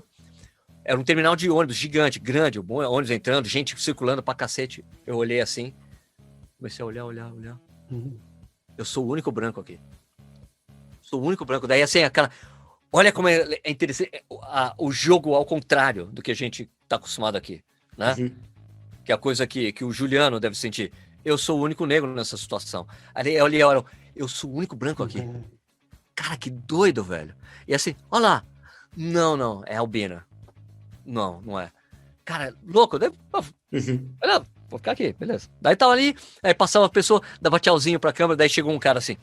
era um terminal de ônibus gigante, grande, ônibus entrando, gente circulando pra cacete. Eu olhei assim, comecei a olhar. Eu sou o único branco aqui. Sou o único branco. Daí assim, olha como é interessante o jogo ao contrário do que a gente tá acostumado aqui, né? Que é a coisa que o Juliano deve sentir. Eu sou o único negro nessa situação. Aí eu olhei, eu sou o único branco aqui. Cara, que doido, velho. E assim, olha lá. Não, é albina. Não é. Cara, louco. Daí, olha, vou ficar aqui, beleza. Daí tava ali, aí passava a pessoa, dava tchauzinho pra câmera, daí chegou um cara assim.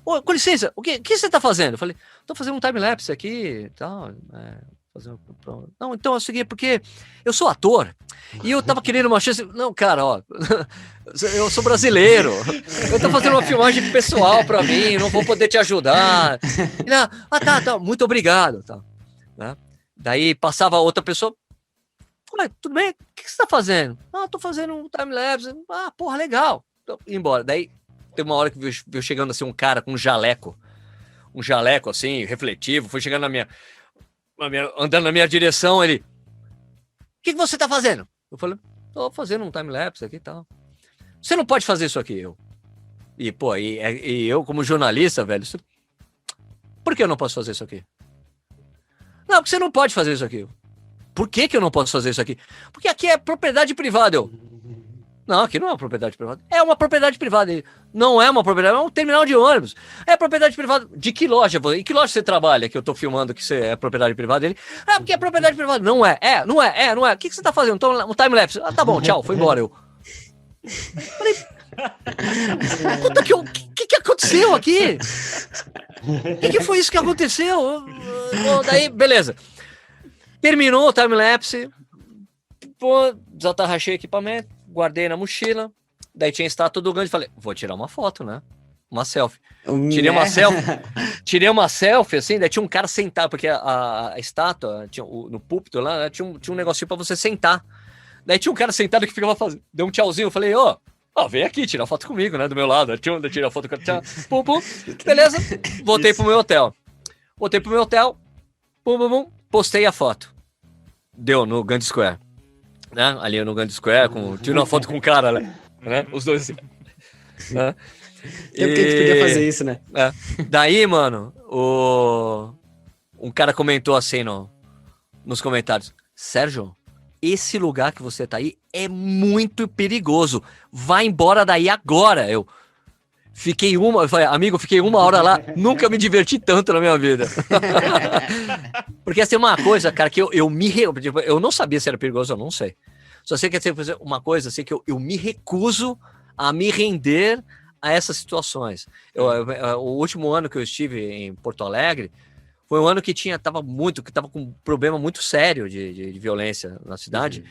Com licença, o que você tá fazendo? Eu falei, tô fazendo um time-lapse aqui e tal. Não, então é o seguinte, porque eu sou ator e eu tava querendo uma chance. Não, cara, eu sou brasileiro, eu tô fazendo uma filmagem pessoal pra mim, não vou poder te ajudar. Tá, muito obrigado. Tá, né? Daí passava outra pessoa. Falei, tudo bem? O que você tá fazendo? Tô fazendo um time-lapse. Porra, legal. Então, embora. Daí tem uma hora que veio chegando assim um cara com um jaleco assim, refletivo, foi chegando andando na minha direção, ele, o que você tá fazendo? Eu falei, tô fazendo um time-lapse aqui e tal. Você não pode fazer isso aqui, E, pô, e eu como jornalista, velho, por que eu não posso fazer isso aqui? Não, porque você não pode fazer isso aqui. Por que eu não posso fazer isso aqui? Porque aqui é propriedade privada. Não, aqui não é uma propriedade privada. É uma propriedade privada. Não é uma propriedade, é um terminal de ônibus. É propriedade privada. De que loja? Em que loja você trabalha que eu tô filmando que você é propriedade privada? Ele, porque é propriedade privada. Não é. Não é. O que você tá fazendo? Então, um time-lapse. Tá bom, tchau, foi embora. Eu falei, puta, que aconteceu aqui? O que foi isso que aconteceu? Daí, beleza. Terminou o time-lapse. Pô, desatarrachei o equipamento, guardei na mochila. Daí tinha a estátua do Gandhi. Falei, vou tirar uma foto, né? Uma selfie. Tirei uma selfie, assim. Daí tinha um cara sentado, porque a estátua, no púlpito lá, tinha um negocinho pra você sentar. Daí tinha um cara sentado que ficava fazendo. Deu um tchauzinho. Eu falei, vem aqui, tirar foto comigo, né? Do meu lado. Tirei a foto com o pum, pum. Beleza. Voltei pro meu hotel. Postei a foto. Deu no Gandhi Square. Né? Ali no Gandhi Square, tirei uma foto com o cara, né? Os dois assim. Né? Tempo que a gente podia fazer isso, né? Daí, mano, um cara comentou assim nos comentários: Sérgio, esse lugar que você tá aí é muito perigoso. Vai embora daí agora. Eu falei, amigo, fiquei 1 hora lá, nunca me diverti tanto na minha vida. Porque essa é uma coisa, cara, que eu não sabia se era perigoso, eu não sei. Só sei que é uma coisa assim, que eu me recuso a me render a essas situações. O último ano que eu estive em Porto Alegre foi um ano que tava com um problema muito sério de violência na cidade.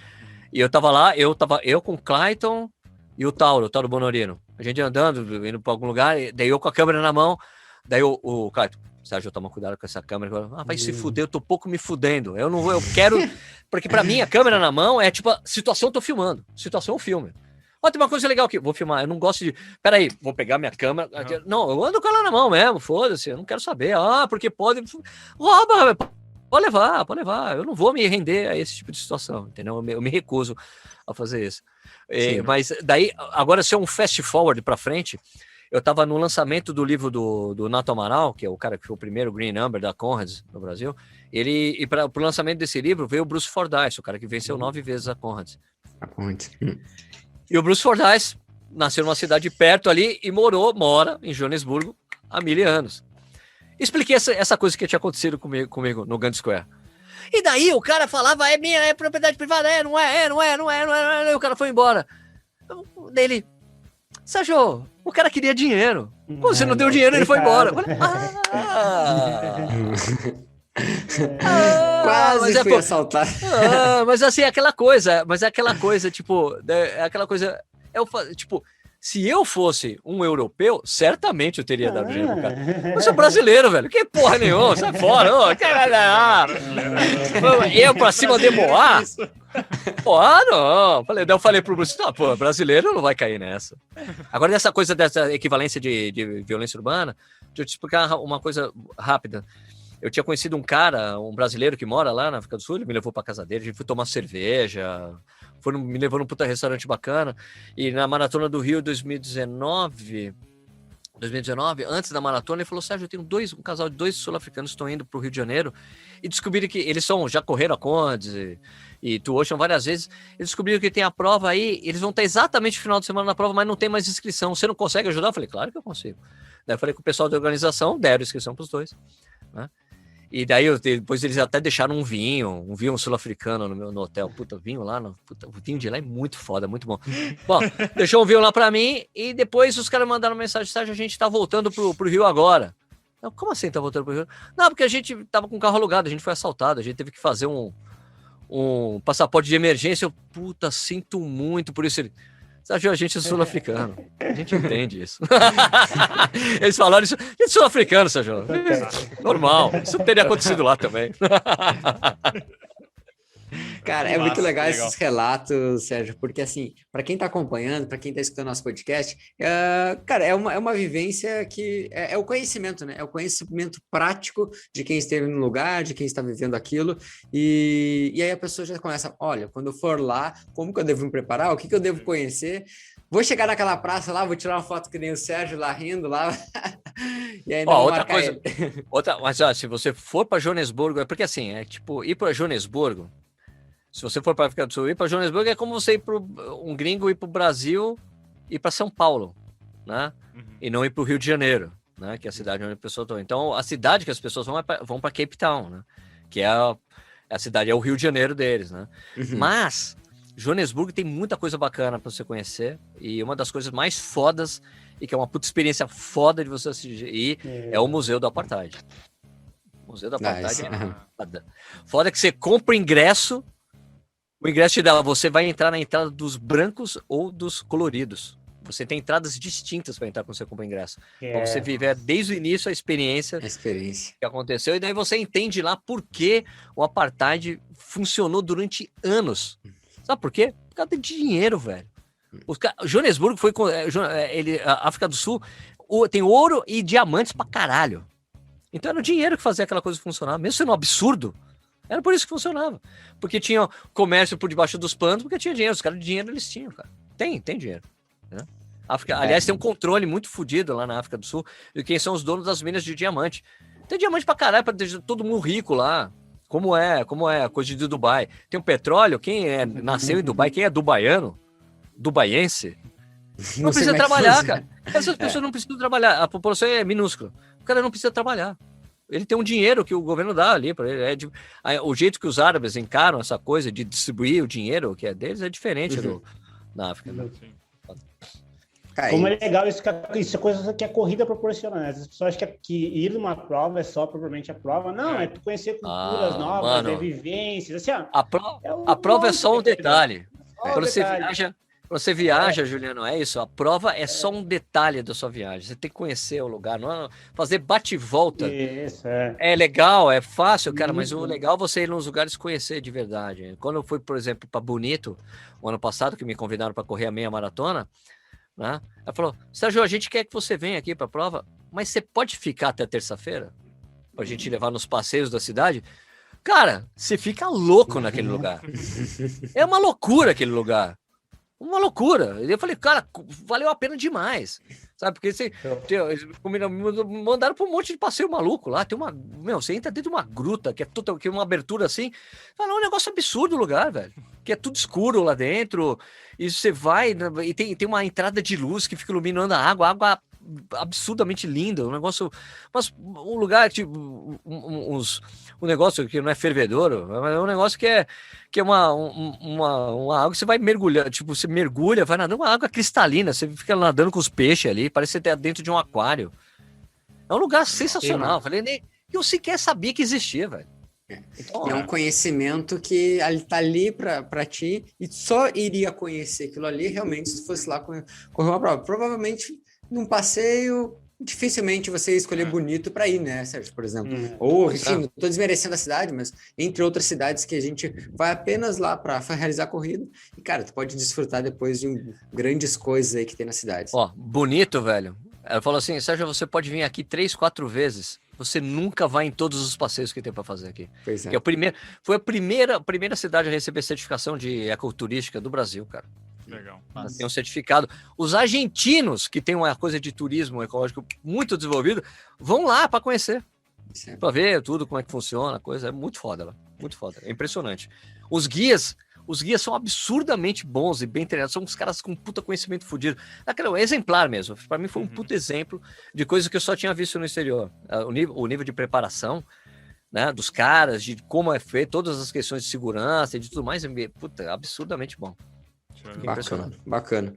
E eu tava lá, eu com o Clayton e o Tauro Bonorino. A gente andando, indo pra algum lugar, daí eu com a câmera na mão, daí o Clayton, Sérgio, toma cuidado com essa câmera. Vai se fuder, eu tô pouco me fudendo. Eu quero... Porque pra mim, a câmera na mão é tipo, situação eu tô filmando. Situação eu filme. Tem uma coisa legal aqui, vou filmar, eu não gosto de... Peraí, vou pegar minha câmera... Não, eu ando com ela na mão mesmo, foda-se, eu não quero saber. Porque pode... Rouba, pode levar. Eu não vou me render a esse tipo de situação, entendeu? Eu me recuso a fazer isso. Mas daí, agora se é um fast forward pra frente, eu tava no lançamento do livro do Nato Amaral, que é o cara que foi o primeiro Green Number da Conrads no Brasil, e pro lançamento desse livro veio o Bruce Fordyce, o cara que venceu 9 vezes a Conrads. E o Bruce Fordyce nasceu numa cidade perto ali e mora em Joanesburgo há 1000 anos. Expliquei essa coisa que tinha acontecido comigo no Gandhi Square. E daí o cara falava, é propriedade privada, não é, o cara foi embora. Daí ele, Sérgio, o cara queria dinheiro. Pô, você não deu dinheiro, ele foi embora. Quase fui assaltado. Mas assim, é aquela coisa, tipo, tipo, se eu fosse um europeu, certamente eu teria dado dinheiro pro cara. Eu sou brasileiro, velho. Que porra nenhuma, sai fora. Eu pra cima de Moá? Não. Eu falei pro Bruce, brasileiro não vai cair nessa. Agora, dessa coisa, dessa equivalência de violência urbana, deixa eu te explicar uma coisa rápida. Eu tinha conhecido um brasileiro que mora lá na África do Sul, ele me levou pra casa dele, a gente foi tomar cerveja, me levou num puta restaurante bacana, e na Maratona do Rio 2019, antes da maratona, ele falou, Sérgio, eu tenho um casal de 2 sul-africanos que estão indo pro Rio de Janeiro, e descobriram que eles já correram a Condes e Two Ocean várias vezes, eles descobriram que tem a prova aí, eles vão estar exatamente no final de semana na prova, mas não tem mais inscrição, você não consegue ajudar? Eu falei, claro que eu consigo. Daí eu falei com o pessoal da organização, deram inscrição pros 2, né? E daí depois eles até deixaram um vinho sul-africano no hotel. Puta, vinho lá, o vinho de lá é muito foda, muito bom. Bom, deixou um vinho lá pra mim e depois os caras mandaram mensagem, Sérgio, a gente tá voltando pro Rio agora. Eu, como assim tá voltando pro Rio? Não, porque a gente tava com o carro alugado, a gente foi assaltado, a gente teve que fazer um passaporte de emergência. Eu, puta, sinto muito por isso. Sérgio, a gente é sul-africano. A gente entende isso. Eles falaram isso. A gente é sul-africano, Sérgio. Normal. Isso teria acontecido lá também. Cara, é muito legal esses relatos, Sérgio, porque assim, para quem tá acompanhando, para quem tá escutando nosso podcast, cara, é uma vivência que é o conhecimento, né? É o conhecimento prático de quem esteve no lugar, de quem está vivendo aquilo, e aí a pessoa já começa, olha, quando eu for lá, como que eu devo me preparar, o que eu devo conhecer? Vou chegar naquela praça lá, vou tirar uma foto que nem o Sérgio lá rindo lá. E ainda Ó, vou outra marcar coisa, ele. mas ó, se você for para Joanesburgo, é porque assim, é tipo, ir para Joanesburgo, se você for para África do Sul, ir para Joanesburgo é como você ir para um gringo ir para o Brasil e para São Paulo, né? E não ir para o Rio de Janeiro, né? Que é a cidade onde a pessoa está. Então, a cidade que as pessoas vão para Cape Town, né? Que é a cidade, é o Rio de Janeiro deles, né? Mas Joanesburgo tem muita coisa bacana para você conhecer, e uma das coisas mais fodas e que é uma puta experiência foda de você assistir é o Museu do Apartheid. O Museu do Apartheid é foda. Foda que você compra o ingresso te dá, você vai entrar na entrada dos brancos ou dos coloridos. Você tem entradas distintas para entrar quando você compra o ingresso. Pra você viver desde o início a experiência que aconteceu, e daí você entende lá por que o Apartheid funcionou durante anos. Sabe por quê? Por causa de dinheiro, velho. Joanesburgo foi a África do Sul tem ouro e diamantes pra caralho. Então era o dinheiro que fazia aquela coisa funcionar, mesmo sendo um absurdo. Era por isso que funcionava. Porque tinha comércio por debaixo dos panos, porque tinha dinheiro. Os caras de dinheiro eles tinham, cara. Tem dinheiro. Né? Aliás, tem um controle muito fodido lá na África do Sul de quem são os donos das minas de diamante. Tem diamante pra caralho, pra deixar todo mundo rico lá. Como é a coisa de Dubai. Tem o petróleo, quem nasceu em Dubai, quem é dubaiano, dubaiense, não precisa trabalhar, cara. Essas pessoas não precisam trabalhar. A população é minúscula. O cara não precisa trabalhar. Ele tem um dinheiro que o governo dá ali para ele. O jeito que os árabes encaram essa coisa de distribuir o dinheiro que é deles é diferente da África. Né? Como é legal isso é coisa que a corrida proporciona, né? As pessoas acham que ir numa prova é só propriamente a prova. Não, é tu conhecer culturas novas, vivências. Assim, a prova é só um detalhe. Quando você viaja, Juliano, é isso. A prova é só um detalhe da sua viagem. Você tem que conhecer o lugar. Não fazer bate-volta. Isso, é legal, é fácil, cara, mas o legal é você ir nos lugares conhecer de verdade. Quando eu fui, por exemplo, para Bonito, o ano passado, que me convidaram para correr a meia maratona, né? Ela falou: Sérgio, a gente quer que você venha aqui para a prova, mas você pode ficar até terça-feira? Para a gente levar nos passeios da cidade? Cara, você fica louco naquele lugar. É uma loucura aquele lugar. Uma loucura. Eu falei, cara, valeu a pena demais. Sabe, porque eles me mandaram para um monte de passeio maluco lá. Tem você entra dentro de uma gruta, que é uma abertura assim. É um negócio absurdo o lugar, velho. Que é tudo escuro lá dentro. E você vai, e tem uma entrada de luz que fica iluminando a água absurdamente linda. Um negócio. Mas um lugar, tipo, um negócio que não é fervedouro, é um negócio que é uma água que você vai mergulhar, tipo, você mergulha, vai nadando, uma água cristalina, você fica nadando com os peixes ali, parece que você tá dentro de um aquário. É um lugar sensacional. Falei, eu sequer sabia que existia, velho. Então, é um conhecimento que tá ali para ti e só iria conhecer aquilo ali realmente se fosse lá correr uma prova. Provavelmente num passeio, dificilmente você ia escolher Bonito para ir, né, Sérgio, por exemplo. Ou, enfim, não tô desmerecendo a cidade, mas entre outras cidades que a gente vai apenas lá para realizar a corrida. E, cara, tu pode desfrutar depois de grandes coisas aí que tem na cidade. Ó, Bonito, velho. Ela falou assim: Sérgio, você pode vir aqui 3, 4 vezes. Você nunca vai em todos os passeios que tem para fazer aqui. Pois é. Foi a primeira cidade a receber certificação de ecoturística do Brasil, cara. Legal. Tem um certificado. Os argentinos, que tem uma coisa de turismo ecológico muito desenvolvido, vão lá para conhecer. Para ver tudo, como é que funciona, a coisa. É muito foda lá. Muito foda. É impressionante. Os guias são absurdamente bons e bem treinados. São uns caras com puta conhecimento fodido. Aquele exemplar mesmo. Para mim foi um puta exemplo de coisa que eu só tinha visto no exterior. O nível de preparação, né, dos caras, de como é feito, todas as questões de segurança e de tudo mais, puta, absurdamente bom. Bacana.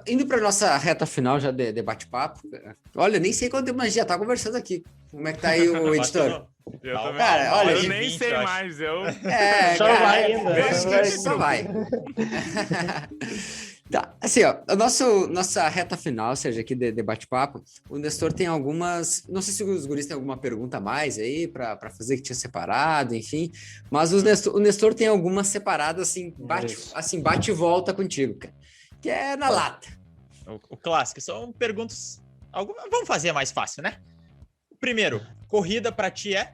Indo para nossa reta final já de bate-papo. Olha, nem sei quanto tempo, mas já tá conversando aqui. Como é que tá aí o editor? Eu também. Cara, olha, eu nem sei mais. Só vai ainda. Só vai. Tá, assim, ó, nossa reta final, seja aqui de bate-papo, o Nestor tem algumas, não sei se os guris têm alguma pergunta a mais aí para fazer que tinha separado, enfim, mas o Nestor tem algumas separadas, assim, bate e volta contigo, cara, que é na lata. O clássico, são perguntas, vamos fazer mais fácil, né? Primeiro, corrida para ti é?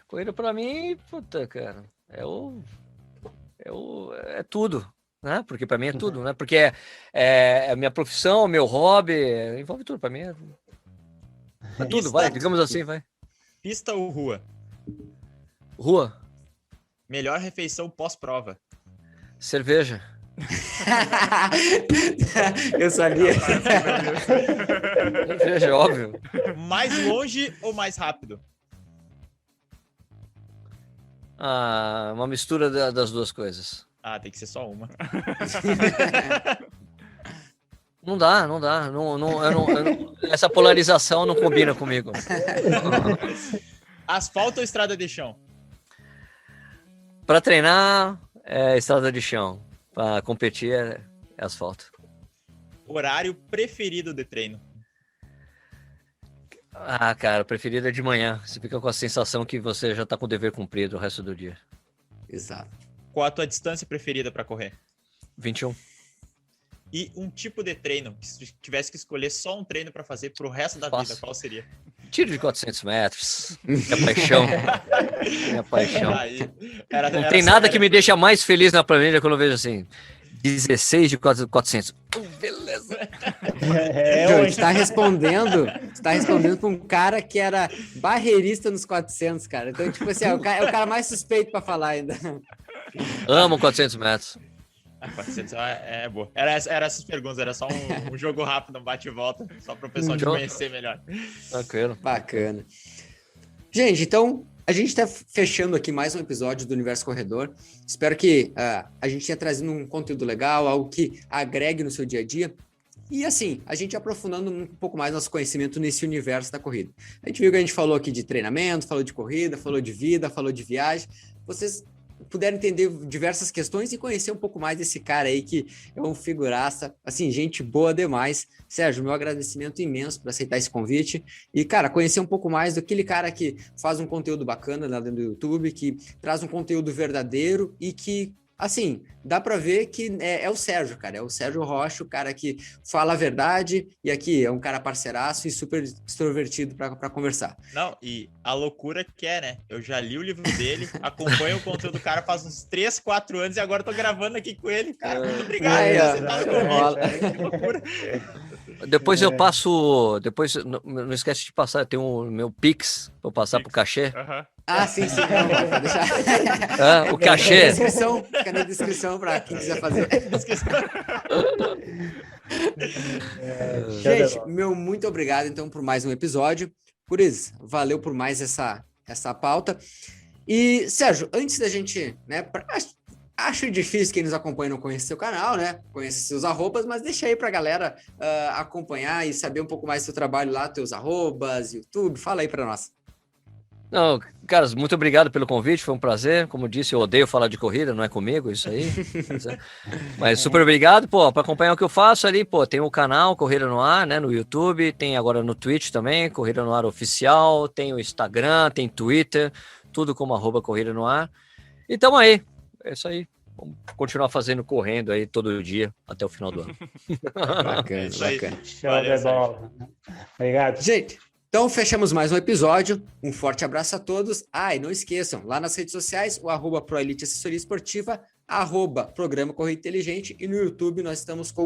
Corrida para mim, puta, cara, é o é tudo, né? Porque para mim é tudo, né? Porque é a minha profissão, meu hobby, envolve tudo. Para mim é tudo, vai, digamos assim, vai. Pista ou rua? Rua. Melhor refeição pós-prova? Cerveja. Eu sabia. Cerveja, óbvio. Mais longe ou mais rápido? Uma mistura das duas coisas. Tem que ser só uma. Não dá. Essa polarização não combina comigo. Asfalto ou estrada de chão? Para treinar, é estrada de chão. Para competir, é asfalto. Horário preferido de treino? Cara, o preferido é de manhã. Você fica com a sensação que você já tá com o dever cumprido o resto do dia. Exato. Qual a tua distância preferida para correr? 21. E um tipo de treino, que se tivesse que escolher só um treino para fazer pro resto da vida, qual seria? Tiro de 400 metros. Minha paixão. Minha paixão. Não tem nada que me deixa mais feliz na planilha quando eu vejo assim, 16 de 400. Beleza. Você está respondendo para um cara que era barreirista nos 400, cara. Então, tipo assim, é o cara mais suspeito para falar ainda. Amo 400 metros. 400 é boa. Era essas perguntas, era só um jogo rápido, um bate e volta, só para o pessoal te conhecer melhor. Tranquilo. Bacana. Gente, então, a gente está fechando aqui mais um episódio do Universo Corredor. Espero que a gente tenha trazido um conteúdo legal, algo que agregue no seu dia a dia. E assim, a gente aprofundando um pouco mais nosso conhecimento nesse universo da corrida. A gente viu que a gente falou aqui de treinamento, falou de corrida, falou de vida, falou de viagem. Vocês puderam entender diversas questões e conhecer um pouco mais desse cara aí que é um figuraça, assim, gente boa demais. Sérgio, meu agradecimento imenso por aceitar esse convite e, cara, conhecer um pouco mais daquele cara que faz um conteúdo bacana lá dentro do YouTube, que traz um conteúdo verdadeiro e que, assim, dá para ver que é o Sérgio, cara, é o Sérgio Rocha, o cara que fala a verdade e aqui é um cara parceiraço e super extrovertido para conversar. Não, e a loucura que é, né? Eu já li o livro dele, acompanho o conteúdo do cara faz uns 3, 4 anos e agora tô gravando aqui com ele, cara. Muito obrigado. Que loucura. Depois eu passo, não esquece de passar, tem o meu Pix, pra eu passar pro cachê. Sim, não, pode deixar. O cachê. Fica na descrição para quem quiser fazer. Gente, muito obrigado então por mais um episódio. Curiz, valeu por mais essa pauta. E, Sérgio, antes da gente, né, acho difícil quem nos acompanha não conhecer seu canal, né? Conhecer seus arrobas, mas deixa aí pra galera acompanhar e saber um pouco mais do seu trabalho lá, teus arrobas, YouTube. Fala aí pra nós. Não, caras, muito obrigado pelo convite, foi um prazer. Como disse, eu odeio falar de corrida, não é comigo isso aí. Mas super obrigado, para acompanhar o que eu faço ali, tem o canal Corrida no Ar, né, no YouTube, tem agora no Twitch também, Corrida no Ar Oficial, tem o Instagram, tem Twitter, tudo como @Corrida no Ar. E tamo aí, é isso aí. Vamos continuar correndo aí todo dia até o final do ano. Bacana, bacana. Show de bola. Obrigado. Gente, então fechamos mais um episódio. Um forte abraço a todos. E não esqueçam, lá nas redes sociais, o @ProElite Assessoria Esportiva, @Programa Corrida Inteligente e no YouTube nós estamos com